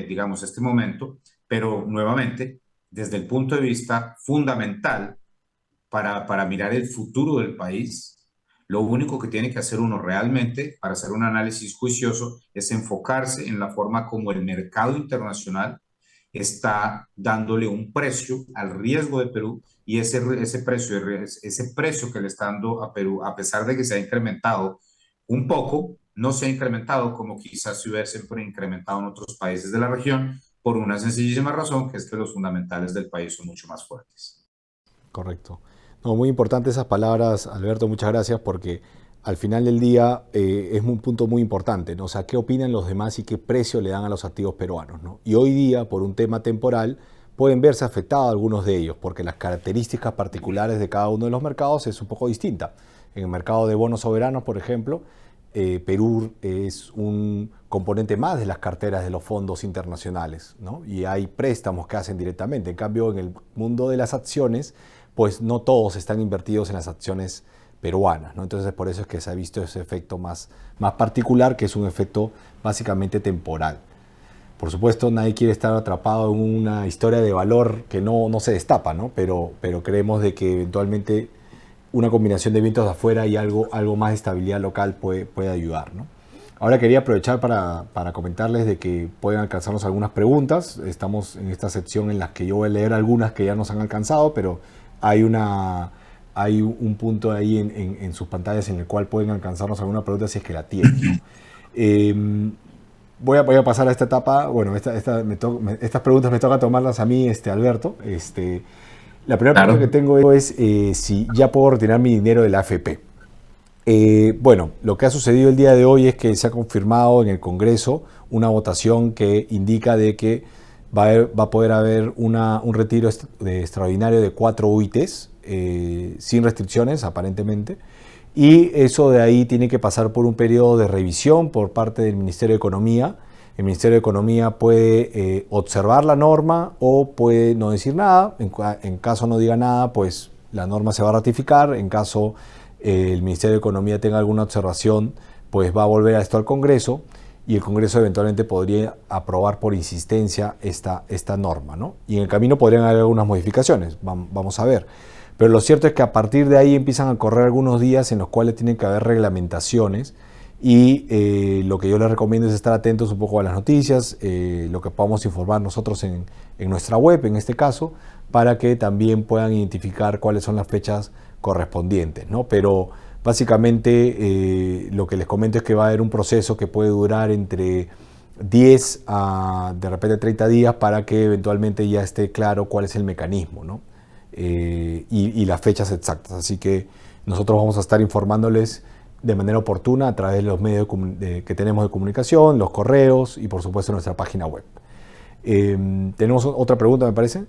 digamos, este momento, pero nuevamente, desde el punto de vista fundamental, para mirar el futuro del país, lo único que tiene que hacer uno realmente para hacer un análisis juicioso es enfocarse en la forma como el mercado internacional está dándole un precio al riesgo de Perú y ese precio que le está dando a Perú, a pesar de que se ha incrementado un poco, no se ha incrementado como quizás se hubiese incrementado en otros países de la región por una sencillísima razón, que es que los fundamentales del país son mucho más fuertes. Correcto. No, muy importante esas palabras, Alberto, muchas gracias, porque al final del día es un punto muy importante, ¿no? O sea, ¿qué opinan los demás y qué precio le dan a los activos peruanos, ¿no? Y hoy día, por un tema temporal, pueden verse afectados algunos de ellos, porque las características particulares de cada uno de los mercados es un poco distinta. En el mercado de bonos soberanos, por ejemplo, Perú es un componente más de las carteras de los fondos internacionales, ¿no? Y hay préstamos que hacen directamente. En cambio, en el mundo de las acciones, pues no todos están invertidos en las acciones peruanas, ¿no? Entonces, por eso es que se ha visto ese efecto más particular, que es un efecto básicamente temporal. Por supuesto, nadie quiere estar atrapado en una historia de valor que no se destapa, ¿no? Pero creemos de que eventualmente una combinación de vientos de afuera y algo más de estabilidad local puede ayudar, ¿no? Ahora quería aprovechar para comentarles de que pueden alcanzarnos algunas preguntas. Estamos en esta sección en la que yo voy a leer algunas que ya nos han alcanzado, pero hay un punto ahí en sus pantallas en el cual pueden alcanzarnos alguna pregunta si es que la tienen, ¿no? Voy a pasar a esta etapa. Bueno, estas preguntas me toca tomarlas a mí, Alberto. La primera pregunta que tengo es si ya puedo retirar mi dinero de la AFP. Bueno, lo que ha sucedido el día de hoy es que se ha confirmado en el Congreso una votación que indica de que va a poder haber un retiro extraordinario de 4 UITs, sin restricciones aparentemente, y eso de ahí tiene que pasar por un periodo de revisión por parte del Ministerio de Economía. El Ministerio de Economía puede observar la norma o puede no decir nada. En caso no diga nada, pues la norma se va a ratificar. En caso el Ministerio de Economía tenga alguna observación, pues va a volver a esto al Congreso y el Congreso eventualmente podría aprobar por insistencia esta norma, ¿no? Y en el camino podrían haber algunas modificaciones, vamos a ver. Pero lo cierto es que a partir de ahí empiezan a correr algunos días en los cuales tienen que haber reglamentaciones y lo que yo les recomiendo es estar atentos un poco a las noticias, lo que podamos informar nosotros en nuestra web, en este caso, para que también puedan identificar cuáles son las fechas correspondientes, ¿no? Pero básicamente lo que les comento es que va a haber un proceso que puede durar entre 10 a de repente 30 días para que eventualmente ya esté claro cuál es el mecanismo, ¿no? Y las fechas exactas. Así que nosotros vamos a estar informándoles de manera oportuna a través de los medios que tenemos de comunicación, los correos y por supuesto nuestra página web. Tenemos otra pregunta, me parece.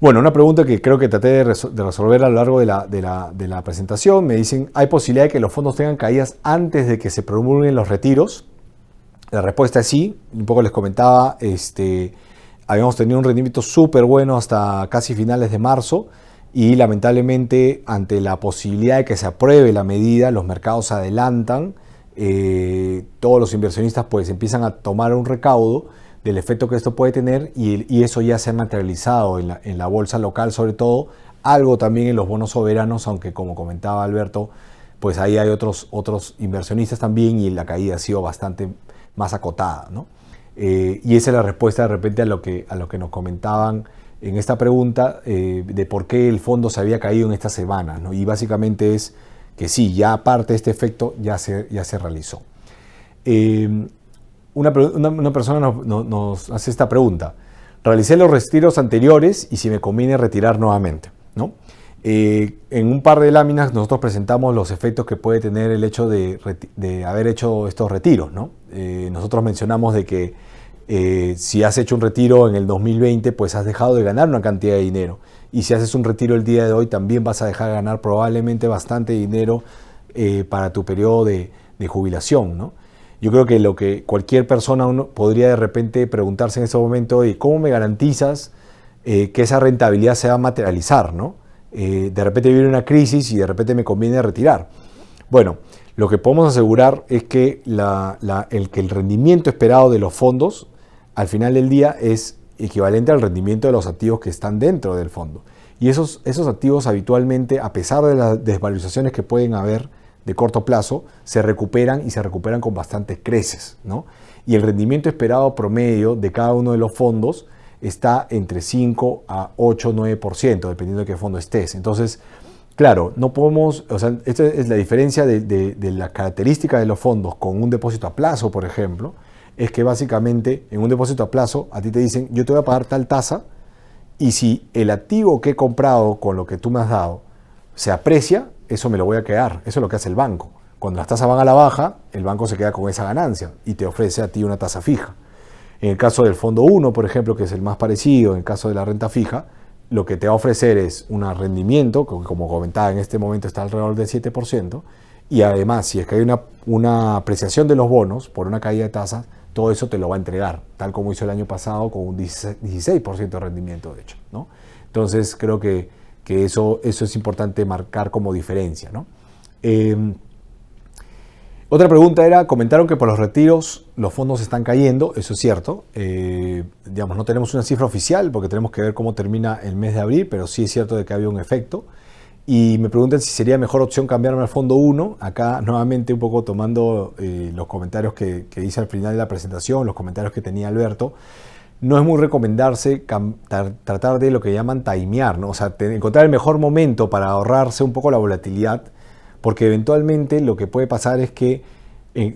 Bueno, una pregunta que creo que traté de resolver a lo largo de la presentación. Me dicen, ¿hay posibilidad de que los fondos tengan caídas antes de que se promulguen los retiros? La respuesta es sí. Un poco les comentaba, habíamos tenido un rendimiento súper bueno hasta casi finales de marzo y lamentablemente ante la posibilidad de que se apruebe la medida, los mercados se adelantan, todos los inversionistas pues empiezan a tomar un recaudo del efecto que esto puede tener y eso ya se ha materializado en la bolsa local, sobre todo, algo también en los bonos soberanos, aunque como comentaba Alberto, pues ahí hay otros inversionistas también y la caída ha sido bastante más acotada, ¿no? Y esa es la respuesta de repente a lo que nos comentaban en esta pregunta de por qué el fondo se había caído en esta semana, ¿no? Y básicamente es que sí, ya aparte de este efecto ya se realizó. Una persona nos hace esta pregunta. Realicé los retiros anteriores y si me conviene retirar nuevamente, ¿no? En un par de láminas nosotros presentamos los efectos que puede tener el hecho de haber hecho estos retiros, ¿no? Nosotros mencionamos de que si has hecho un retiro en el 2020, pues has dejado de ganar una cantidad de dinero. Y si haces un retiro el día de hoy, también vas a dejar de ganar probablemente bastante dinero para tu periodo de jubilación, ¿no? Yo creo que lo que cualquier persona podría de repente preguntarse en ese momento es ¿cómo me garantizas que esa rentabilidad se va a materializar, ¿no? De repente viene una crisis y de repente me conviene retirar. Bueno, lo que podemos asegurar es que el rendimiento esperado de los fondos al final del día es equivalente al rendimiento de los activos que están dentro del fondo. Y esos activos habitualmente, a pesar de las desvalorizaciones que pueden haber de corto plazo, se recuperan y se recuperan con bastantes creces, ¿no? Y el rendimiento esperado promedio de cada uno de los fondos está entre 5 a 8, 9%, dependiendo de qué fondo estés. Entonces, claro, no podemos, o sea, esta es la diferencia de la característica de los fondos con un depósito a plazo, por ejemplo, es que básicamente en un depósito a plazo a ti te dicen, yo te voy a pagar tal tasa y si el activo que he comprado con lo que tú me has dado se aprecia, eso me lo voy a quedar. Eso es lo que hace el banco. Cuando las tasas van a la baja, el banco se queda con esa ganancia y te ofrece a ti una tasa fija. En el caso del fondo 1, por ejemplo, que es el más parecido, en el caso de la renta fija, lo que te va a ofrecer es un rendimiento, que como comentaba en este momento está alrededor del 7%, y además si es que hay una apreciación de los bonos por una caída de tasas, todo eso te lo va a entregar, tal como hizo el año pasado con un 16% de rendimiento, de hecho, ¿no? Entonces creo que eso es importante marcar como diferencia, ¿no? Otra pregunta era, comentaron que por los retiros los fondos están cayendo, eso es cierto. Digamos, no tenemos una cifra oficial porque tenemos que ver cómo termina el mes de abril, pero sí es cierto de que había un efecto. Y me preguntan si sería mejor opción cambiarme al fondo 1. Acá nuevamente un poco tomando los comentarios que hice al final de la presentación, los comentarios que tenía Alberto. No es muy recomendarse tratar de lo que llaman timear, ¿no? O sea, encontrar el mejor momento para ahorrarse un poco la volatilidad, porque eventualmente lo que puede pasar es que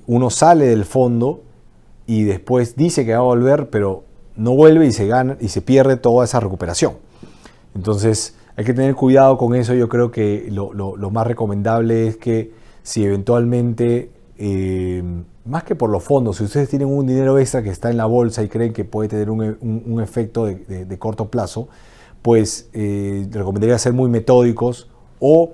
uno sale del fondo y después dice que va a volver, pero no vuelve y se gana y se pierde toda esa recuperación. Entonces hay que tener cuidado con eso. Yo creo que lo más recomendable es que si eventualmente, más que por los fondos, si ustedes tienen un dinero extra que está en la bolsa y creen que puede tener un efecto de corto plazo, pues recomendaría ser muy metódicos o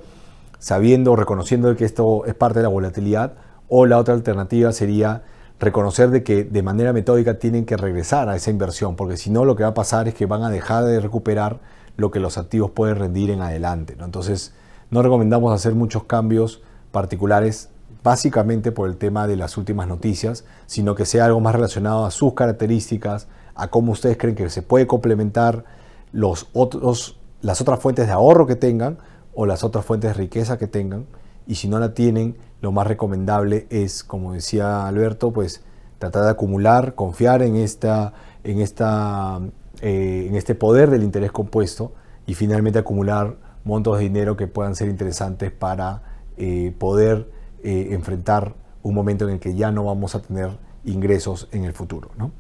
sabiendo, reconociendo que esto es parte de la volatilidad, o la otra alternativa sería reconocer de que de manera metódica tienen que regresar a esa inversión, porque si no lo que va a pasar es que van a dejar de recuperar lo que los activos pueden rendir en adelante, ¿no? Entonces no recomendamos hacer muchos cambios particulares básicamente por el tema de las últimas noticias, sino que sea algo más relacionado a sus características, a cómo ustedes creen que se puede complementar las otras fuentes de ahorro que tengan o las otras fuentes de riqueza que tengan, y si no la tienen, lo más recomendable es, como decía Alberto, pues tratar de acumular, confiar en este poder del interés compuesto y finalmente acumular montos de dinero que puedan ser interesantes para poder enfrentar un momento en el que ya no vamos a tener ingresos en el futuro, ¿no?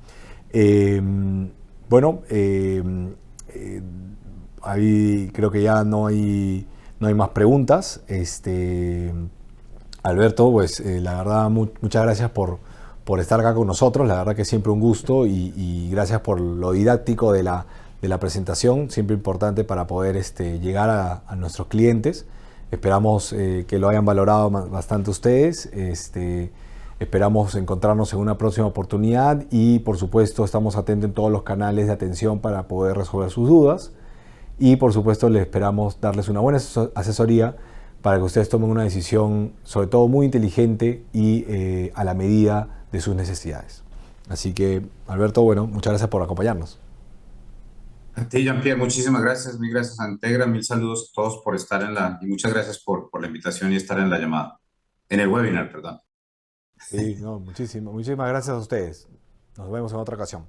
Ahí creo que ya no hay más preguntas. Alberto, pues la verdad, muchas gracias por estar acá con nosotros. La verdad que es siempre un gusto y gracias por lo didáctico de la presentación, siempre importante para poder llegar a nuestros clientes. Esperamos que lo hayan valorado bastante ustedes. Esperamos encontrarnos en una próxima oportunidad y por supuesto estamos atentos en todos los canales de atención para poder resolver sus dudas. Y por supuesto les esperamos darles una buena asesoría para que ustedes tomen una decisión sobre todo muy inteligente y a la medida de sus necesidades. Así que Alberto, bueno, muchas gracias por acompañarnos. A ti, Jean-Pierre, muchísimas gracias, mil gracias a Integra, mil saludos a todos por estar y muchas gracias por la invitación y estar en la llamada, en el webinar, perdón. Sí, no, muchísimas gracias a ustedes. Nos vemos en otra ocasión.